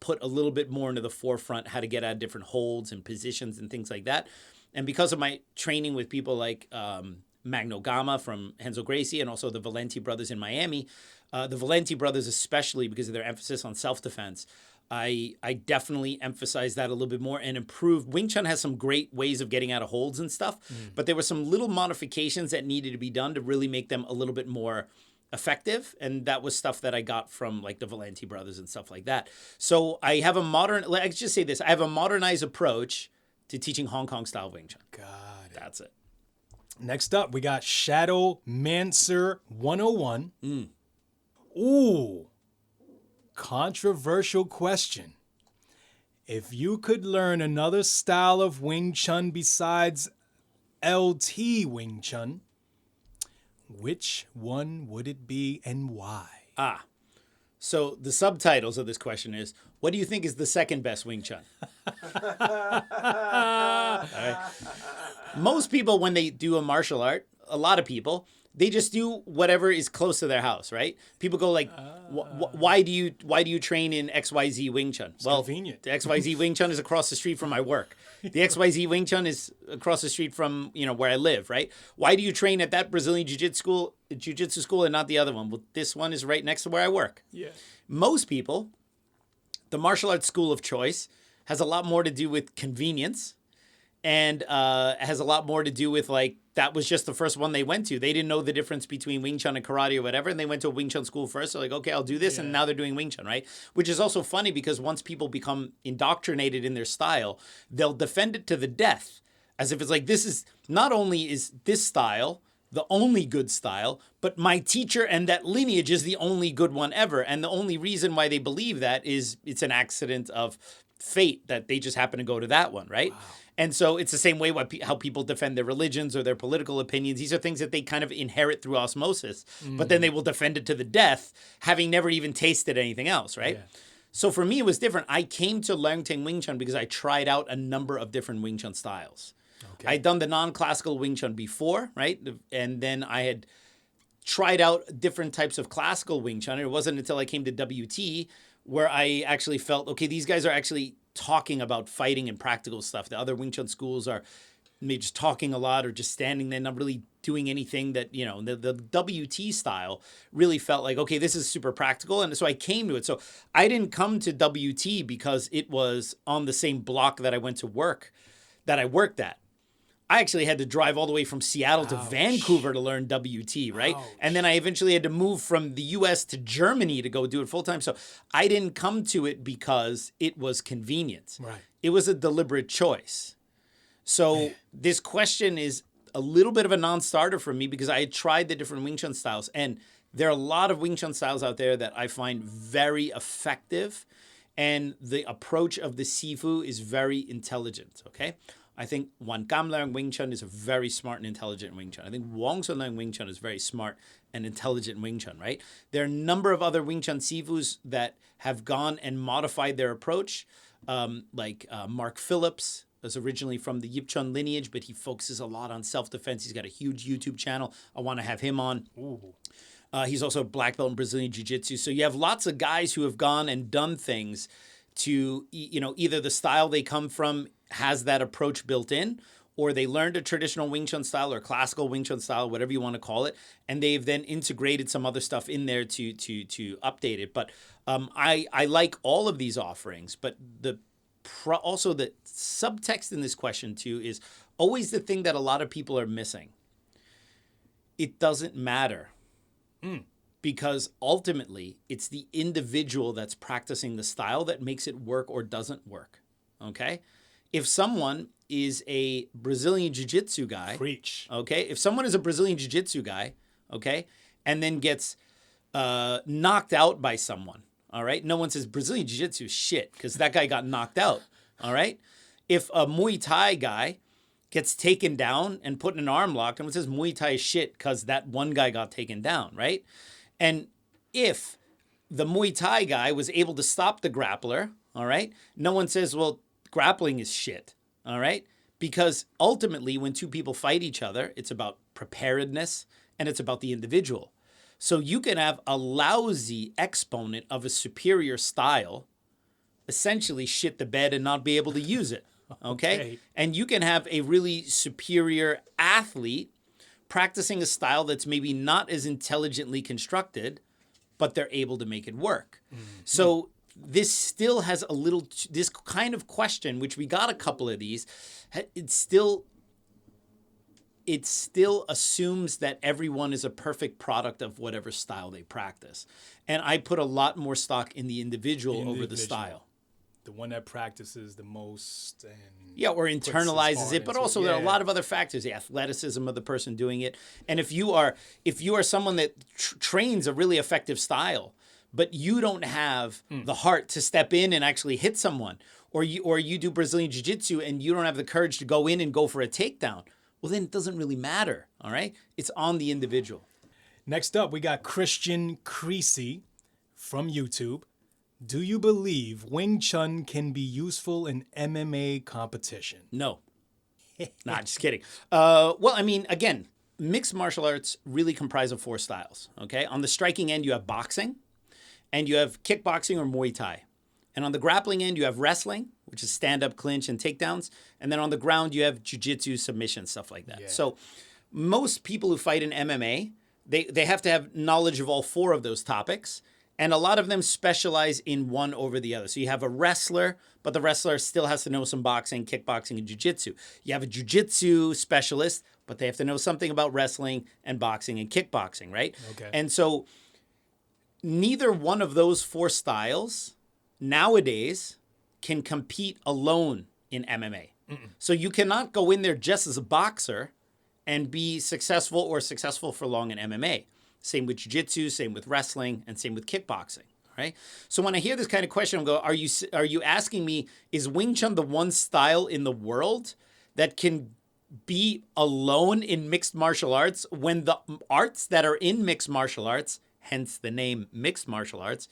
put a little bit more into the forefront, how to get out of different holds and positions and things like that. And because of my training with people like Magno Gama from Renzo Gracie and also the Valenti brothers in Miami, the Valenti brothers especially because of their emphasis on self-defense, I definitely emphasized that a little bit more and improved. Wing Chun has some great ways of getting out of holds and stuff, but there were some little modifications that needed to be done to really make them a little bit more effective. And that was stuff that I got from like the Valenti brothers and stuff like that. So I have let's just say this. I have a modernized approach to teaching Hong Kong style Wing Chun. Got it. That's it. Next up, we got Shadow Mancer 101. Ooh. Controversial question. If you could learn another style of Wing Chun besides LT Wing Chun, which one would it be and why? So the subtitles of this question is, what do you think is the second best Wing Chun? Most people, when they do a martial art, a lot of people, they just do whatever is close to their house, right? People go like, why do you train in XYZ Wing Chun? Well, convenient. The XYZ Wing Chun is across the street from my work. The XYZ Wing Chun is across the street from, where I live, right? Why do you train at that Brazilian jiu-jitsu school and not the other one? Well, this one is right next to where I work. Yeah. Most people, the martial arts school of choice has a lot more to do with convenience and has a lot more to do with like, that was just the first one they went to. They didn't know the difference between Wing Chun and karate or whatever, and they went to a Wing Chun school first. They're like, okay, I'll do this, and now they're doing Wing Chun, right? Which is also funny because once people become indoctrinated in their style, they'll defend it to the death, as if it's like, this is, not only is this style the only good style, but my teacher and that lineage is the only good one ever. And the only reason why they believe that is it's an accident of fate that they just happen to go to that one, right? Wow. And so it's the same way how people defend their religions or their political opinions. These are things that they kind of inherit through osmosis, but then they will defend it to the death, having never even tasted anything else, right? Yeah. So for me, it was different. I came to Learning Wing Chun because I tried out a number of different Wing Chun styles. Okay. I'd done the non-classical Wing Chun before, right? And then I had tried out different types of classical Wing Chun. It wasn't until I came to WT where I actually felt, okay, these guys are actually talking about fighting and practical stuff. The other Wing Chun schools are maybe just talking a lot or just standing there, not really doing anything that, the WT style really felt like, okay, this is super practical. And so I came to it. So I didn't come to WT because it was on the same block that I went to work, that I worked at. I actually had to drive all the way from Seattle to Vancouver to learn WT, right? And then I eventually had to move from the US to Germany to go do it full time. So I didn't come to it because it was convenient. Right. It was a deliberate choice. So this question is a little bit of a non-starter for me because I had tried the different Wing Chun styles. And there are a lot of Wing Chun styles out there that I find very effective. And the approach of the Sifu is very intelligent, okay? I think Wan Kam Leung Wing Chun is a very smart and intelligent Wing Chun. I think Wong Sun Leung Wing Chun is very smart and intelligent Wing Chun, right? There are a number of other Wing Chun Sifus that have gone and modified their approach, like Mark Phillips was originally from the Yip Chun lineage, but he focuses a lot on self-defense. He's got a huge YouTube channel. I want to have him on. He's also a black belt in Brazilian Jiu-Jitsu. So you have lots of guys who have gone and done things to, either the style they come from has that approach built in, or they learned a traditional Wing Chun style or classical Wing Chun style, whatever you want to call it, and they've then integrated some other stuff in there to update it. But I like all of these offerings, but also the subtext in this question too is always the thing that a lot of people are missing. It doesn't matter. Because ultimately, it's the individual that's practicing the style that makes it work or doesn't work, okay? If someone is a Brazilian Jiu-Jitsu guy... Preach. Okay? If someone is a Brazilian Jiu-Jitsu guy, okay, and then gets knocked out by someone, all right? No one says Brazilian Jiu-Jitsu is shit because that guy got knocked out, all right? If a Muay Thai guy gets taken down and put in an arm lock, no one says Muay Thai is shit because that one guy got taken down, right? And if the Muay Thai guy was able to stop the grappler, all right, no one says, well, grappling is shit, all right? Because ultimately, when two people fight each other, it's about preparedness and it's about the individual. So you can have a lousy exponent of a superior style essentially shit the bed and not be able to use it, okay? And you can have a really superior athlete practicing a style that's maybe not as intelligently constructed, but they're able to make it work. So this still has a little, this kind of question, which we got a couple of these, it still assumes that everyone is a perfect product of whatever style they practice. And I put a lot more stock in the individual over the style. The one that practices the most and or internalizes it, but also there are a lot of other factors, the athleticism of the person doing it. And if you are someone that trains a really effective style, but you don't have the heart to step in and actually hit someone, or you do Brazilian Jiu-Jitsu and you don't have the courage to go in and go for a takedown, well, then it doesn't really matter, all right? It's on the individual. Next up, we got Christian Creasy from YouTube. Do you believe Wing Chun can be useful in MMA competition? No. Nah, just kidding. Well, I mean, again, mixed martial arts really comprise of 4 styles, okay? On the striking end, you have boxing, and you have kickboxing or Muay Thai. And on the grappling end, you have wrestling, which is stand-up, clinch, and takedowns. And then on the ground, you have jiu-jitsu, submission, stuff like that. Yeah. So most people who fight in MMA, they have to have knowledge of all 4 of those topics. And a lot of them specialize in one over the other. So you have a wrestler, but the wrestler still has to know some boxing, kickboxing, and jiu-jitsu. You have a jiu-jitsu specialist, but they have to know something about wrestling and boxing and kickboxing, right? Okay. And so neither one of those 4 styles nowadays can compete alone in MMA. So you cannot go in there just as a boxer and be successful for long in MMA. Same with jiu-jitsu, same with wrestling, and same with kickboxing, right? So when I hear this kind of question, I'm going, are you asking me, is Wing Chun the one style in the world that can be alone in mixed martial arts when the arts that are in mixed martial arts, hence the name mixed martial arts,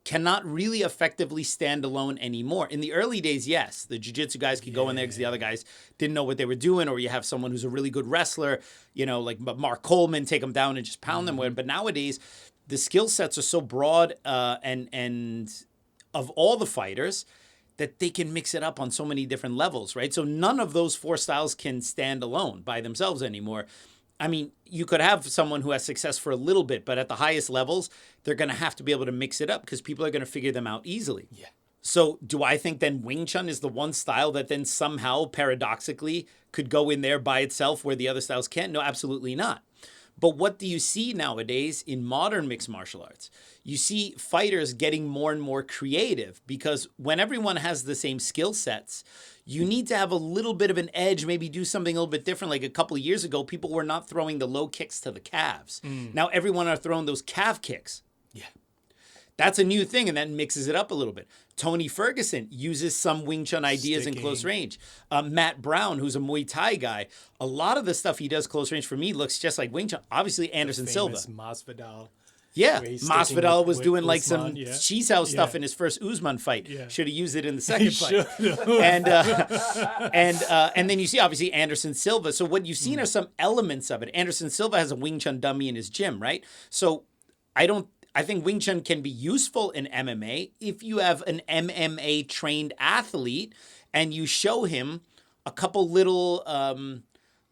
cannot really effectively stand alone anymore? In the early days, yes, the jiu-jitsu guys could go in there because the other guys didn't know what they were doing, or you have someone who's a really good wrestler, like Mark Coleman, take them down and just pound them with. But nowadays, the skill sets are so broad and of all the fighters that they can mix it up on so many different levels, right? So none of those 4 styles can stand alone by themselves anymore. I mean, you could have someone who has success for a little bit, but at the highest levels, they're going to have to be able to mix it up because people are going to figure them out easily. Yeah. So do I think then Wing Chun is the one style that then somehow paradoxically could go in there by itself where the other styles can't? No, absolutely not. But what do you see nowadays in modern mixed martial arts? You see fighters getting more and more creative because when everyone has the same skill sets, you need to have a little bit of an edge, maybe do something a little bit different. Like a couple of years ago, people were not throwing the low kicks to the calves. Now everyone are throwing those calf kicks. Yeah. That's a new thing, and that mixes it up a little bit. Tony Ferguson uses some Wing Chun ideas in close range. Matt Brown, who's a Muay Thai guy, a lot of the stuff he does close range for me looks just like Wing Chun. Obviously, Anderson Silva. Masvidal. Yeah, Masvidal was doing like some Usman, cheese house stuff in his first Usman fight. Yeah. Should have used it in the second fight. And then you see obviously Anderson Silva. So what you've seen are some elements of it. Anderson Silva has a Wing Chun dummy in his gym, right? So I think Wing Chun can be useful in MMA if you have an MMA trained athlete and you show him a couple little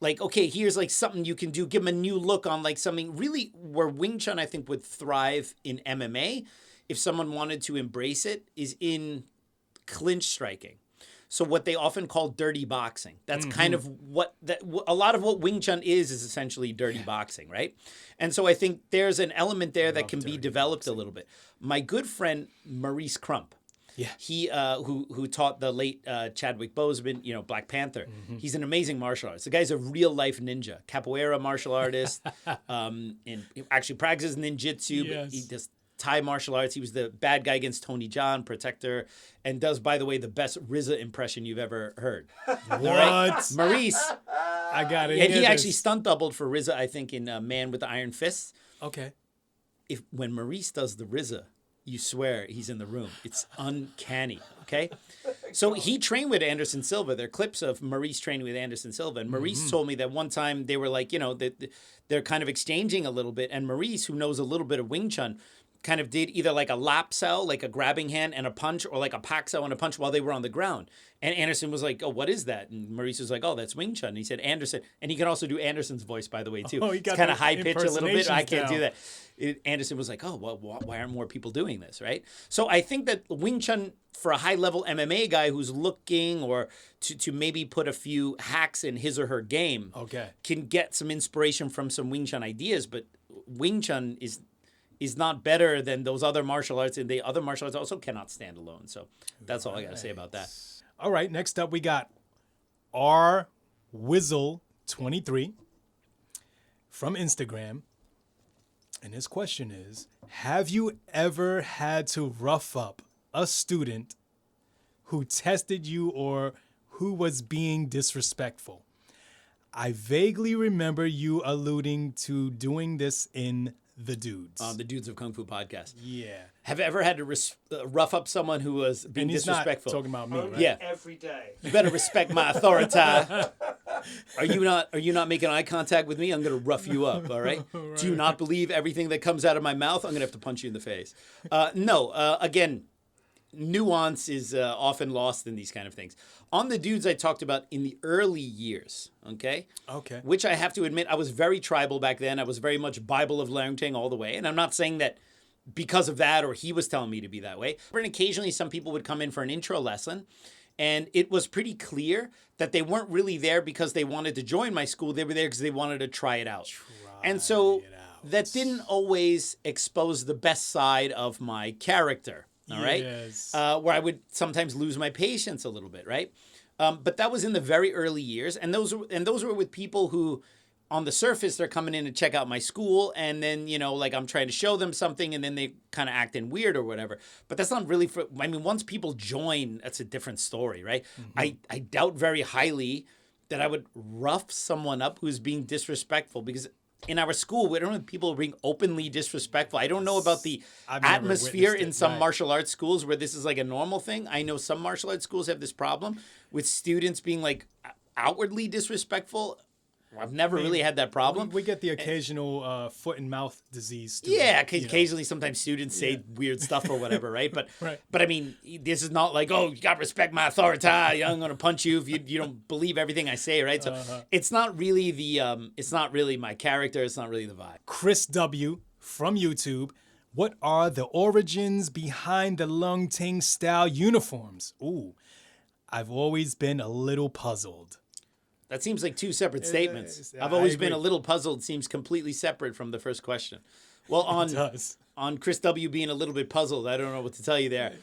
like, okay, here's like something you can do. Give him a new look on like something really where Wing Chun, I think, would thrive in MMA if someone wanted to embrace it is in clinch striking. So what they often call dirty boxing. That's kind of a lot of what Wing Chun is essentially dirty boxing, right? And so I think there's an element there that can be developed a little bit. My good friend, Maurice Crump, he who taught the late Chadwick Boseman, Black Panther. He's an amazing martial artist. The guy's a real life ninja, capoeira martial artist, and he actually practices ninjutsu. But he does Thai martial arts. He was the bad guy against Tony Jaa, Protector, and does, by the way, the best RZA impression you've ever heard. What? Right? Maurice. I got it. And he actually stunt doubled for RZA, I think, in Man with the Iron Fists. Okay. When Maurice does the RZA, you swear he's in the room. It's uncanny, okay? So he trained with Anderson Silva. There are clips of Maurice training with Anderson Silva. And Maurice told me that one time they were like, they're kind of exchanging a little bit. And Maurice, who knows a little bit of Wing Chun, kind of did either like a lap cell, like a grabbing hand and a punch, or like a pack cell and a punch while they were on the ground. And Anderson was like, "Oh, what is that?" And Maurice was like, "Oh, that's Wing Chun." And he said, "Anderson," and he can also do Anderson's voice, by the way, too. Oh, he got it's kind the of high pitch a little bit. I can't impersonations do that. Anderson was like, "Oh, well, why aren't more people doing this?" Right. So I think that Wing Chun, for a high level MMA guy who's looking or to maybe put a few hacks in his or her game, can get some inspiration from some Wing Chun ideas. But Wing Chun is not better than those other martial arts, and the other martial arts also cannot stand alone. So that's all I got to say about that. All right, next up we got R Wizzle 23 from Instagram. And his question is, have you ever had to rough up a student who tested you or who was being disrespectful? I vaguely remember you alluding to doing this in The Dudes. The Dudes of Kung Fu podcast. Yeah. Have you ever had to rough up someone who was being And he's disrespectful? not talking about me, right? Yeah. Every day. You better respect my authority. Are you not making eye contact with me? I'm going to rough you up, all right? Do you not believe everything that comes out of my mouth? I'm going to have to punch you in the face. No, again, nuance is often lost in these kind of things. On The Dudes, I talked about in the early years, okay? Okay. Which I have to admit, I was very tribal back then. I was very much Bible of Learning all the way. And I'm not saying that because of that or he was telling me to be that way. But occasionally some people would come in for an intro lesson, and it was pretty clear that they weren't really there because they wanted to join my school. They were there because they wanted to try it out. And so that didn't always expose the best side of my character. All right. Yes. Where I would sometimes lose my patience a little bit, right? But that was in the very early years, and those were with people who, on the surface, they're coming in to check out my school, and then like I'm trying to show them something, and then they kind of acting weird or whatever. But that's not really for. I mean, once people join, that's a different story, right? Mm-hmm. I doubt very highly that I would rough someone up who's being disrespectful, because in our school, we don't have people being openly disrespectful. I don't know about the atmosphere in some martial arts schools where this is like a normal thing. I know some martial arts schools have this problem with students being like outwardly disrespectful. I've never really had that problem. We get the occasional foot and mouth disease student. Yeah, occasionally sometimes students say weird stuff or whatever, right? But but I mean, this is not like, oh, you got to respect my authority. I'm going to punch you if you don't believe everything I say, right? So it's not really it's not really my character. It's not really the vibe. Chris W. from YouTube. What are the origins behind the Leung Ting style uniforms? Ooh, I've always been a little puzzled. That seems like two separate statements. I've always been a little puzzled. Seems completely separate from the first question. Well, on Chris W. being a little bit puzzled, I don't know what to tell you there.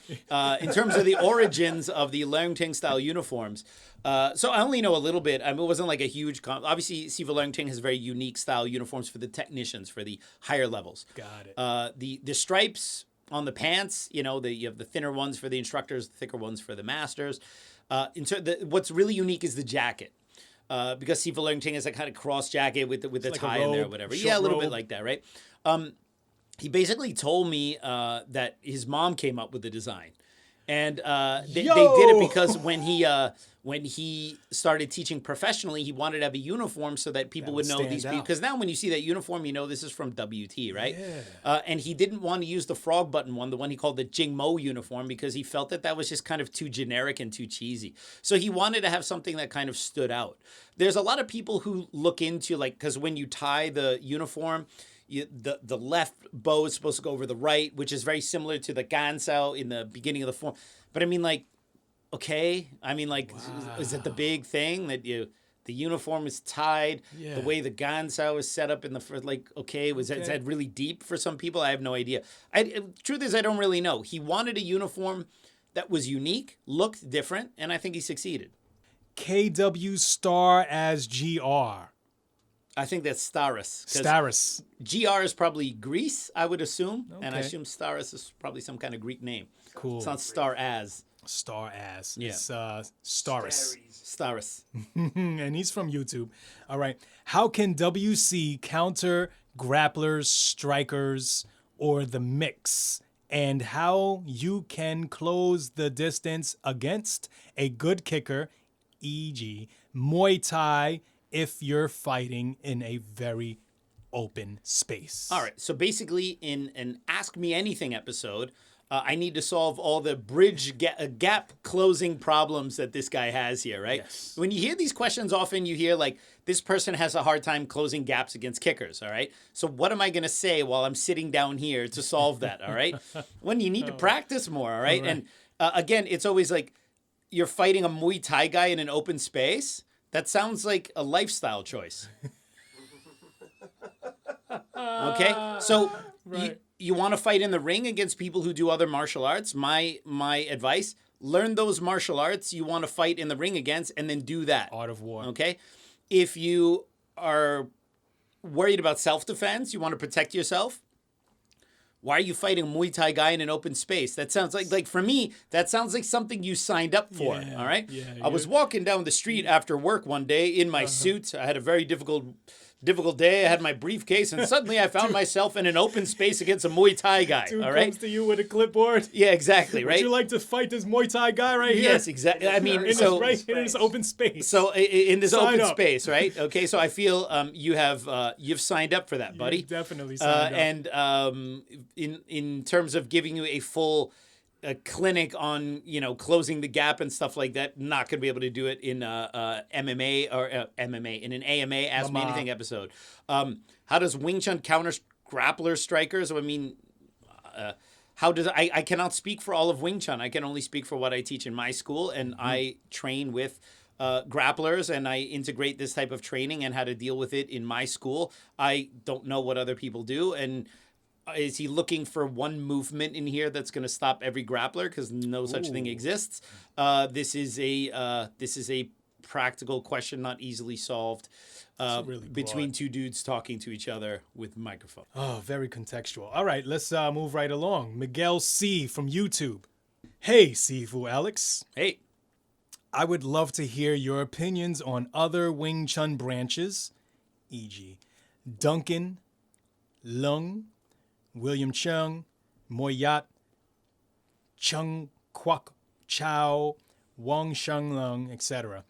In terms of the origins of the Leung Ting style uniforms, so I only know a little bit. I mean, it wasn't like a huge. Obviously, Siva Leung Ting has very unique style uniforms for the technicians, for the higher levels. Got it. The stripes on the pants, you have the thinner ones for the instructors, the thicker ones for the masters. What's really unique is the jacket. Because Siva Leung Ting is a kind of cross jacket with the tie in there or whatever. Yeah, a little bit like that, right? He basically told me that his mom came up with the design. And they did it because when he started teaching professionally, he wanted to have a uniform so that people would know these people. Because now when you see that uniform, you know this is from WT, right? Yeah. And he didn't want to use the frog button one, the one he called the Jing Mo uniform, because he felt that was just kind of too generic and too cheesy. So he wanted to have something that kind of stood out. There's a lot of people who look into, because when you tie the uniform, the left bow is supposed to go over the right, which is very similar to the gansao in the beginning of the form. But I mean, okay. I mean, is it the big thing that the uniform is tied? Yeah. The way the gansao is set up in the first, okay, is that really deep for some people? I have no idea. Truth is, I don't really know. He wanted a uniform that was unique, looked different, and I think he succeeded. KW Star as GR. I think that's Staris. Staris. GR is probably Greece, I would assume. Okay. And I assume Staris is probably some kind of Greek name. Cool. It's not Star As. Star As. Yeah. It's Staris. Staris. And he's from YouTube. All right. How can WC counter grapplers, strikers, or the mix? And how you can close the distance against a good kicker, e.g. Muay Thai, if you're fighting in a very open space. All right. So basically, in an Ask Me Anything episode, I need to solve all the gap closing problems that this guy has here, right? Yes. When you hear these questions, often you hear like, this person has a hard time closing gaps against kickers, all right? So what am I going to say while I'm sitting down here to solve that, all right? When you need to practice more, all right? And again, it's always like you're fighting a Muay Thai guy in an open space. That sounds like a lifestyle choice. Okay? So you want to fight in the ring against people who do other martial arts? My advice, learn those martial arts you want to fight in the ring against and then do that. Art of war. Okay? If you are worried about self-defense, you want to protect yourself, why are you fighting a Muay Thai guy in an open space? That sounds like for me, that sounds like something you signed up for, all right? Yeah, I was walking down the street after work one day in my suit. I had a very difficult day. I had my briefcase, and suddenly I found myself in an open space against a Muay Thai guy, Dude all right? comes to you with a clipboard. Yeah, exactly, right? Would you like to fight this Muay Thai guy right here? Yes, exactly. I mean, In so... this in this open space. So in this Sign open up. space, right? Okay, so I feel you've signed up for that, buddy. You definitely signed up. And in terms of giving you a full clinic on closing the gap and stuff like that, not going to be able to do it in MMA or MMA in an AMA Ask Me Anything episode. How does Wing Chun counter grappler strikers? I mean. How does I cannot speak for all of Wing Chun. I can only speak for what I teach in my school, and I train with grapplers, and I integrate this type of training and how to deal with it in my school. I don't know what other people do, and is he looking for one movement in here that's going to stop every grappler? Because no such thing exists. This is a practical question, not easily solved. Really between broad. two dudes talking to each other with microphone. Oh, very contextual. All right, let's move right along. Miguel C. from YouTube. Hey, Sifu Alex. Hey. I would love to hear your opinions on other Wing Chun branches, e.g. Duncan, Lung, William Chung, Moyat, Chung Kwak Chow, Wang Sheng Lung, etc.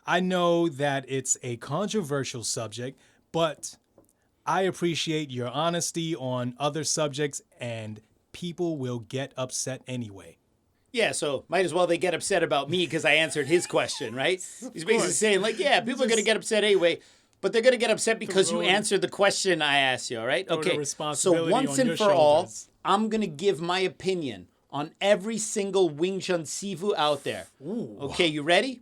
I know that it's a controversial subject, but I appreciate your honesty on other subjects, and people will get upset anyway. Yeah, so might as well they get upset about me because I answered his question, right? He's basically saying, like, yeah, people are going to get upset anyway, but they're going to get upset because you answered the question I asked you, all right? Throw the Okay, so responsibility once on and your for all, shoulders. I'm going to give my opinion on every single Wing Chun Sifu out there. Ooh. Okay, you ready?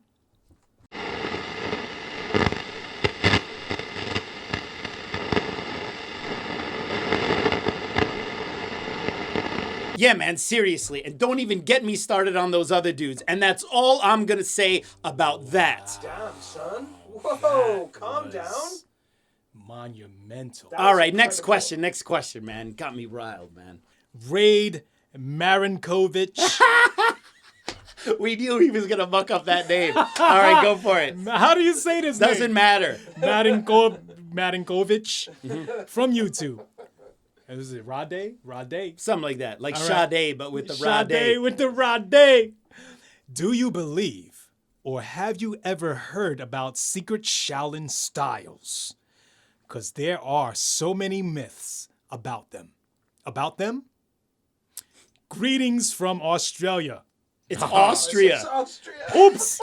Yeah, man, seriously. And don't even get me started on those other dudes. And that's all I'm going to say about that. Damn, son. Whoa, calm down. Monumental. All right, next question, man. Got me riled, man. Raid Marinkovic. We knew he was going to muck up that name. All right, go for it. How do you say this Doesn't name? matter. Marinkovic from YouTube. Is it Rade? Something like that. Like All right. Sade, but with the Sade Rade. with the Rade. Do you believe or have you ever heard about secret Shaolin styles? Because there are so many myths about them. About them? Greetings from Australia. It's Austria. It's Austria. Oops!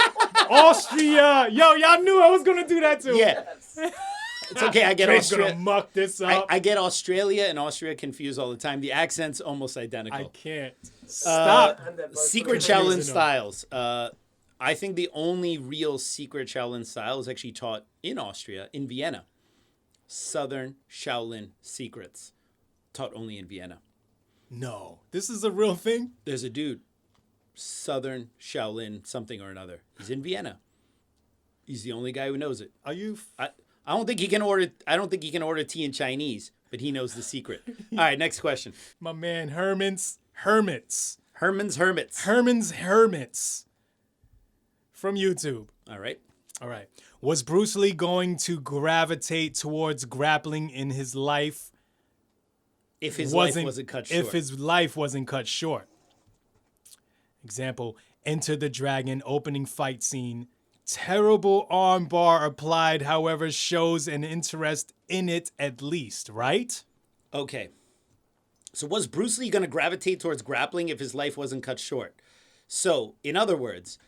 Austria! Yo, y'all knew I was going to do that too. Yeah. It's okay, I get Trey's going to Austria. muck this up. I get Australia and Austria confused all the time. The accent's almost identical. I can't. Stop. And they're both Secret Confusing Shaolin them. styles. I think the only real secret Shaolin style is actually taught in Austria, in Vienna. Southern Shaolin secrets. Taught only in Vienna. No. This is a real thing? There's a dude, Southern Shaolin something or another. He's in Vienna. He's the only guy who knows it. Are you... I don't think he can order tea in Chinese, but he knows the secret. All right, next question. My man Herman's Hermits. Herman's Hermits. Herman's Hermits. From YouTube. All right. All right. Was Bruce Lee going to gravitate towards grappling in his life? If his life wasn't cut short. If his life wasn't cut short. Example, Enter the Dragon opening fight scene. Terrible armbar applied, however, shows an interest in it at least, right? Okay. So was Bruce Lee going to gravitate towards grappling if his life wasn't cut short? So, in other words,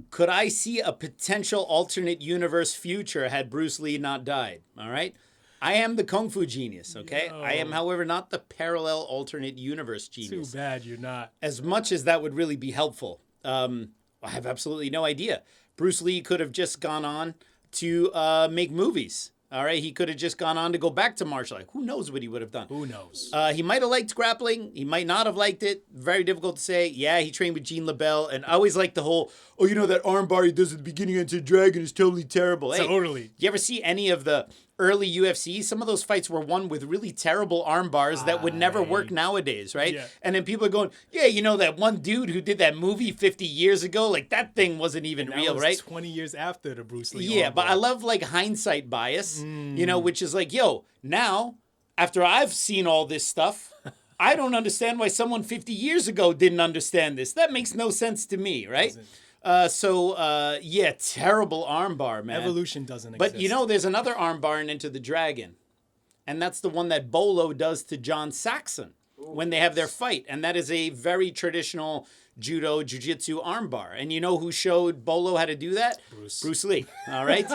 could I see a potential alternate universe future had Bruce Lee not died? All right? I am the Kung Fu genius, okay? I am, however, not the parallel alternate universe genius. Too bad you're not. As much as that would really be helpful, I have absolutely no idea. Bruce Lee could have just gone on to make movies. All right, he could have just gone on to go back to martial art. Who knows what he would have done? Who knows? He might have liked grappling. He might not have liked it. Very difficult to say. Yeah, he trained with Jean LaBelle. And I always like the whole, that armbar he does at the beginning into Dragon is totally terrible. Hey, Totally. you ever see any of the early UFC? Some of those fights were won with really terrible arm bars that would never work nowadays, right? Yeah. And then people are going, that one dude who did that movie 50 years ago, like that thing wasn't even That real, was right? 20 years after the Bruce Lee Yeah, but armbar. I love like hindsight bias, which is like, now after I've seen all this stuff, I don't understand why someone 50 years ago didn't understand this. That makes no sense to me, right? Terrible armbar, man. Evolution doesn't But exist. there's another armbar in Enter the Dragon, and that's the one that Bolo does to John Saxon when they have their fight, and that is a very traditional judo, jiu-jitsu armbar. And you know who showed Bolo how to do that? Bruce Lee. All right?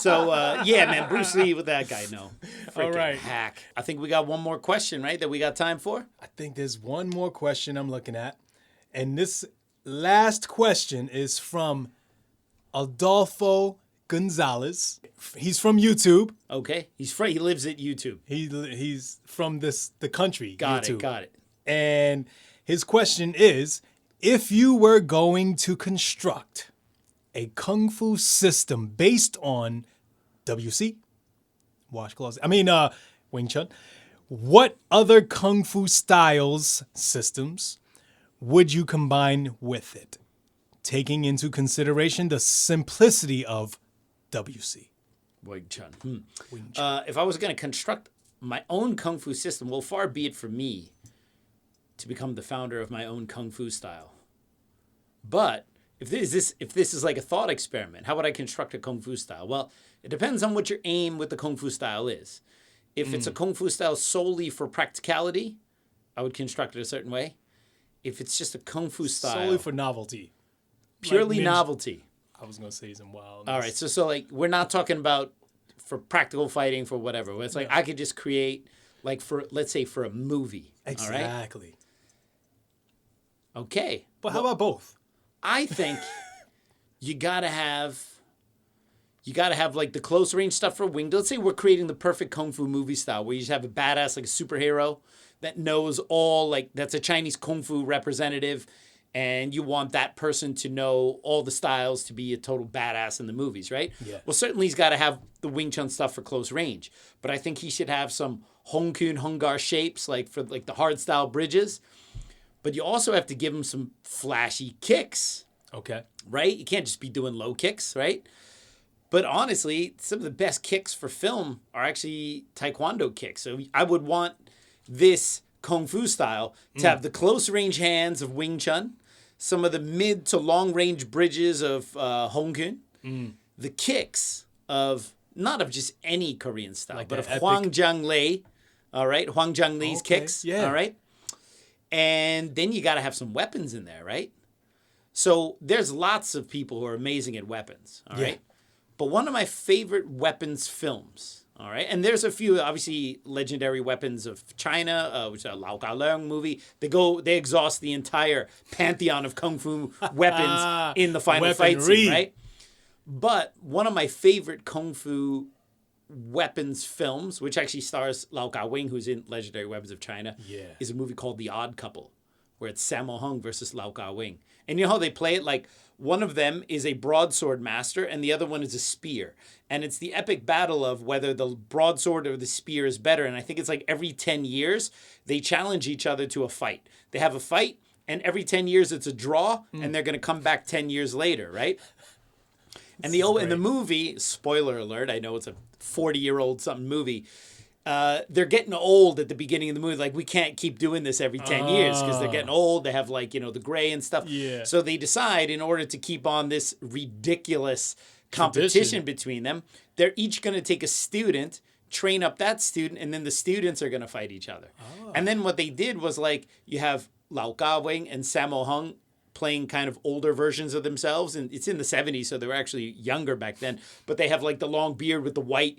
So, man, Bruce Lee with that guy, no. Freaking All right. hack. I think we got one more question, right, that we got time for? I think there's one more question I'm looking at. And this last question is from Adolfo Gonzalez. He's from YouTube. Okay. He lives at YouTube. He's from the country. Got YouTube. it. And his question is, if you were going to construct a kung fu system based on WC, Wing Chun, what other kung fu styles, systems, would you combine with it, taking into consideration the simplicity of WC? Wing Chun. If I was going to construct my own kung fu system, well, far be it from me to become the founder of my own kung fu style. But if this is like a thought experiment, how would I construct a kung fu style? Well, it depends on what your aim with the kung fu style is. If it's a kung fu style solely for practicality, I would construct it a certain way. If it's just a kung fu style, Solely for novelty. purely ninja- novelty. I was going to say some wild. All right, so like we're not talking about for practical fighting for whatever. It's like I could just create like for let's say for a movie. Exactly. All right? Okay. But how about both? I think you gotta have like the close range stuff for Wing. Let's say we're creating the perfect kung fu movie style where you just have a badass like a superhero that knows all like that's a Chinese kung fu representative, and you want that person to know all the styles to be a total badass in the movies, right? Yeah. Well, certainly he's got to have the Wing Chun stuff for close range, but I think he should have some Hong Kun Hungar shapes like for like the hard style bridges. But you also have to give him some flashy kicks, Okay. right? You can't just be doing low kicks, right? But honestly, some of the best kicks for film are actually Taekwondo kicks. So I would want this Kung Fu style to have the close range hands of Wing Chun, some of the mid to long range bridges of Hong Kun, the kicks of not of just any Korean style, Like but that of epic- Hwang Jung Lee, all right? Hwang Jung Lee's Okay, kicks, yeah. all right? And then you got to have some weapons in there, right? So there's lots of people who are amazing at weapons, all right? But one of my favorite weapons films, all right? And there's a few, obviously, legendary weapons of China, which is a Lao Ka Leung movie. They exhaust the entire pantheon of kung fu weapons in the final fight Weaponry. scene, right? But one of my favorite kung fu weapons films, which actually stars Lau Ka-wing, who's in Legendary Weapons of China, is a movie called The Odd Couple, where it's Sammo Hung versus Lau Ka-wing. And you know how they play it? Like, one of them is a broadsword master, and the other one is a spear. And it's the epic battle of whether the broadsword or the spear is better. And I think it's like every 10 years, they challenge each other to a fight. They have a fight, and every 10 years it's a draw, and they're going to come back 10 years later, right? And in the movie, spoiler alert, I know it's a 40-year-old something movie, they're getting old at the beginning of the movie. Like, we can't keep doing this every 10 years because they're getting old. They have, like, the gray and stuff. Yeah. So they decide, in order to keep on this ridiculous competition between them, they're each going to take a student, train up that student, and then the students are going to fight each other. And then what they did was, like, you have Lau Ka Wing and Sammo Hung playing kind of older versions of themselves. And it's in the 70s, so they were actually younger back then. But they have, like, the long beard with the white,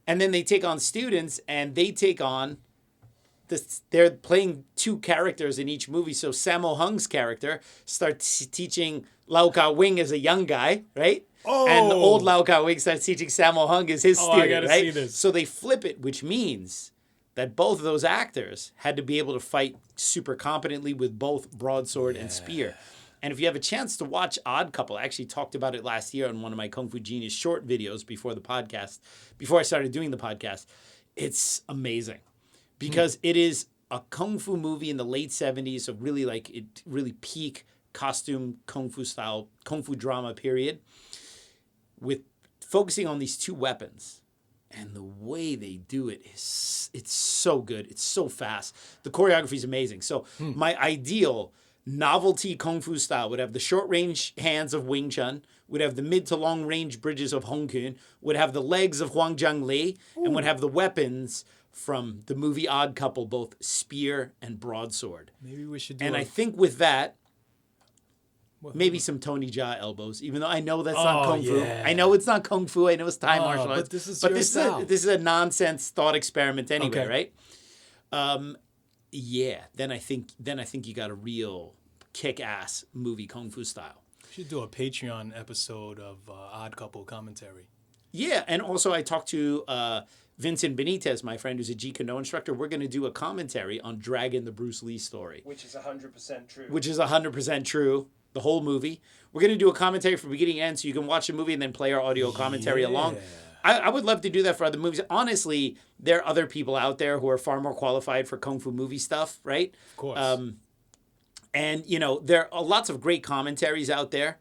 And then they take on students, and they take on this. They're playing two characters in each movie. So Sammo Hung's character starts teaching Lau Ka Wing as a young guy, right? Oh. And the old Lau Ka Wing starts teaching Sammo Hung as his student, I gotta right? see this. So they flip it, which means that both of those actors had to be able to fight super competently with both broadsword and spear. And if you have a chance to watch Odd Couple, I actually talked about it last year on one of my Kung Fu Genius short videos before I started doing the podcast. It's amazing because it is a Kung Fu movie in the late 70s, so really peak costume Kung Fu style, Kung Fu drama period, with focusing on these two weapons. And the way they do it it's so good. It's so fast. The choreography is amazing. So my ideal novelty Kung Fu style would have the short range hands of Wing Chun, would have the mid to long range bridges of Hong Kun, would have the legs of Huang Zhang Li, and would have the weapons from the movie Odd Couple, both spear and broadsword. Maybe we should do And I think with that, maybe some Tony Jaa elbows, even though I know that's not Kung Fu. I know it's not Kung Fu. I know it's Thai martial arts. But this is this is a nonsense thought experiment anyway, Okay. right? Then I think you got a real kick-ass movie Kung Fu style. We should do a Patreon episode of Odd Couple commentary. Yeah, and also I talked to Vincent Benitez, my friend who's a Jeet Kune Do instructor. We're going to do a commentary on Dragon, the Bruce Lee story. Which is 100% true. Which is 100% true. The whole movie. We're going to do a commentary from beginning to end so you can watch the movie and then play our audio commentary along. I would love to do that for other movies. Honestly, there are other people out there who are far more qualified for Kung Fu movie stuff, right? Of course. And, there are lots of great commentaries out there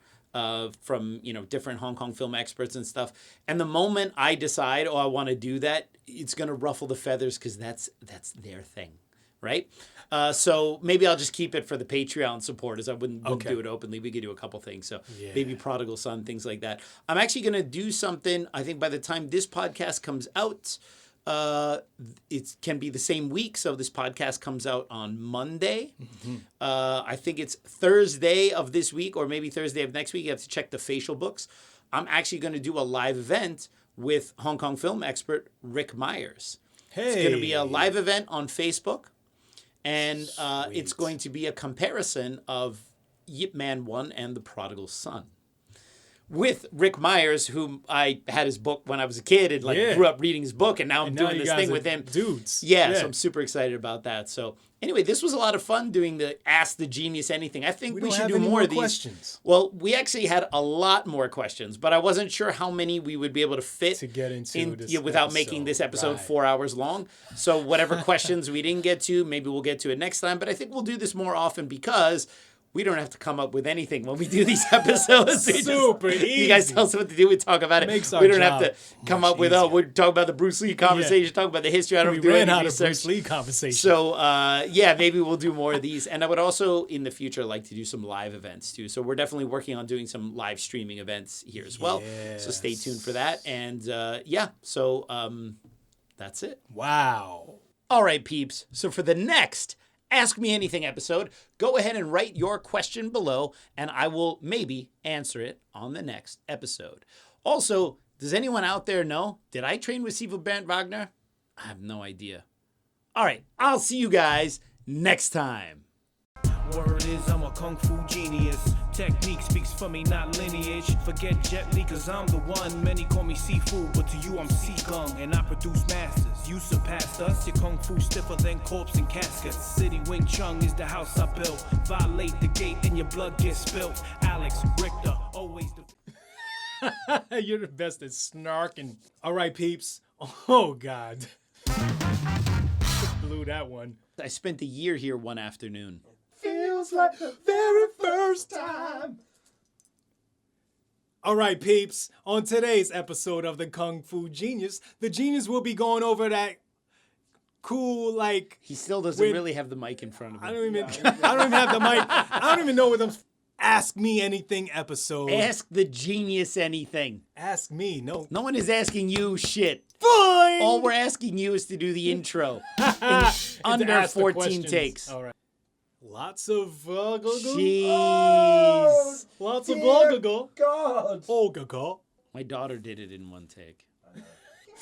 from, different Hong Kong film experts and stuff. And the moment I decide, I want to do that, it's going to ruffle the feathers because that's their thing, right? So maybe I'll just keep it for the Patreon supporters. I wouldn't do it openly. We could do a couple things. So maybe Prodigal Son, things like that. I'm actually going to do something. I think by the time this podcast comes out, it can be the same week. So this podcast comes out on Monday. I think it's Thursday of this week or maybe Thursday of next week. You have to check the facial books. I'm actually going to do a live event with Hong Kong film expert Rick Myers. Hey. It's going to be a live event on Facebook. And it's going to be a comparison of Yip Man 1 and The Prodigal Son. With Rick Myers, whom I had his book when I was a kid and grew up reading his book, and now I'm doing this thing with him. Dudes. Yeah, so I'm super excited about that. So anyway, this was a lot of fun doing the Ask the Genius Anything. I think we should do more of these. Questions. Well, we actually had a lot more questions, but I wasn't sure how many we would be able to fit to get into this without episode. making this episode 4 hours long. So whatever questions we didn't get to, maybe we'll get to it next time. But I think we'll do this more often because we don't have to come up with anything when we do these episodes. Super easy. You guys tell us what to do. We talk about it. Makes our we don't job have to come much up with, easier. we're talking about the Bruce Lee conversation, talk about the history. I don't We do ran any out of research. Bruce Lee conversation. So, maybe we'll do more of these. And I would also, in the future, like to do some live events, too. So we're definitely working on doing some live streaming events here as well. So stay tuned for that. And, that's it. Wow. All right, peeps. So for the next Ask Me Anything episode, go ahead and write your question below, and I will maybe answer it on the next episode. Also, does anyone out there know, did I train with Sifu Bernd Wagner? I have no idea. All right, I'll see you guys next time. Word is I'm a kung fu genius. Technique speaks for me, not lineage. Forget Jet Li, cause I'm the one. Many call me seafood, but to you I'm sea kung. And I produce masters. You surpassed us. Your kung fu stiffer than corpse and caskets. City Wing Chun is the house I built. Violate the gate and your blood gets spilt. Alex Richter, always the... You're the best at snarking. All right, peeps. Oh, God. Blew that one. I spent a year here one afternoon. Feels like the very first time. All right, peeps. On today's episode of the Kung Fu Genius, the genius will be going over that cool, like... He still doesn't With- really have the mic in front of him. I don't even have the mic. I don't even know what them Ask Me Anything episode. Ask the genius anything. Ask me. No. No one is asking you shit. Fine. All we're asking you is to do the intro in And to under ask the 14 questions. takes. All right. Lots of Jeez. Lots of Dear go. God. Oh, go. My daughter did it in one take. He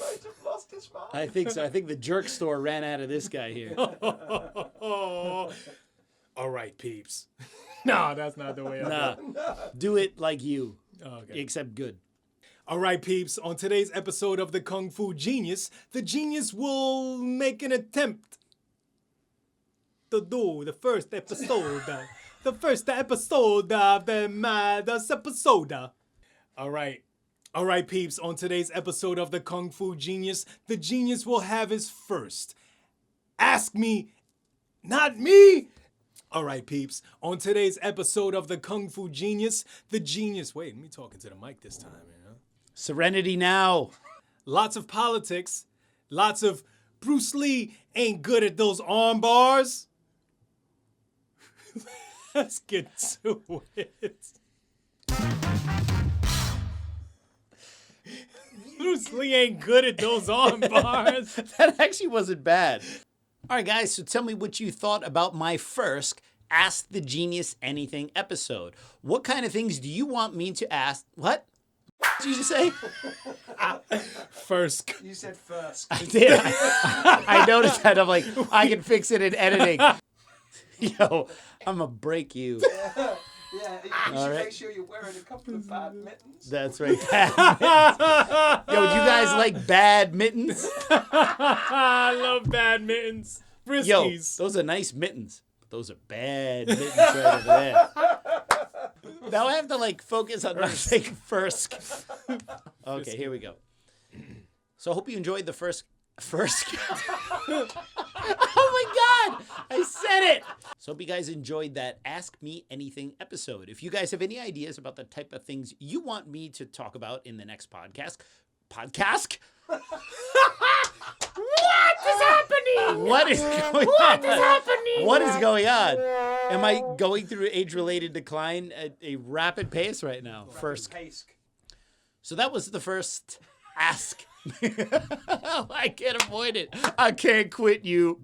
might have lost his mind. I think so. I think the jerk store ran out of this guy here. All right, peeps. No, that's not the way I Nah, do it like you, Okay. except good. All right, peeps. On today's episode of the Kung Fu Genius, the genius will make an attempt to do the first episode. The first episode of this episode. All right, peeps. On today's episode of the Kung Fu Genius, the genius will have his first. Ask me, not me. All right, peeps. On today's episode of the Kung Fu Genius, the genius. Wait, me talking to the mic this time, you know? Serenity now. Lots of politics. Lots of Bruce Lee ain't good at those arm bars. Let's get to it. Bruce Lee ain't good at those arm bars. That actually wasn't bad. All right, guys, so tell me what you thought about my first Ask the Genius Anything episode. What kind of things do you want me to ask? What did you just say? First. You said first. I did. I noticed that. I'm like, I can fix it in editing. Yo, I'm going to break you. Yeah, you should right. make sure you're wearing a couple of bad mittens. That's right. Bad mittens. Yo, do you guys like bad mittens? I love bad mittens. Yo, Friskies. those are nice mittens. But those are bad mittens right over there. Now I have to like focus on not saying first. Okay, here we go. So I hope you enjoyed the first. Oh my God! I said it! So hope you guys enjoyed that Ask Me Anything episode. If you guys have any ideas about the type of things you want me to talk about in the next podcast? What is happening? What is going on? What is happening? What is going on? Am I going through age-related decline at a rapid pace right now? So that was the first Ask. I can't avoid it. I can't quit you.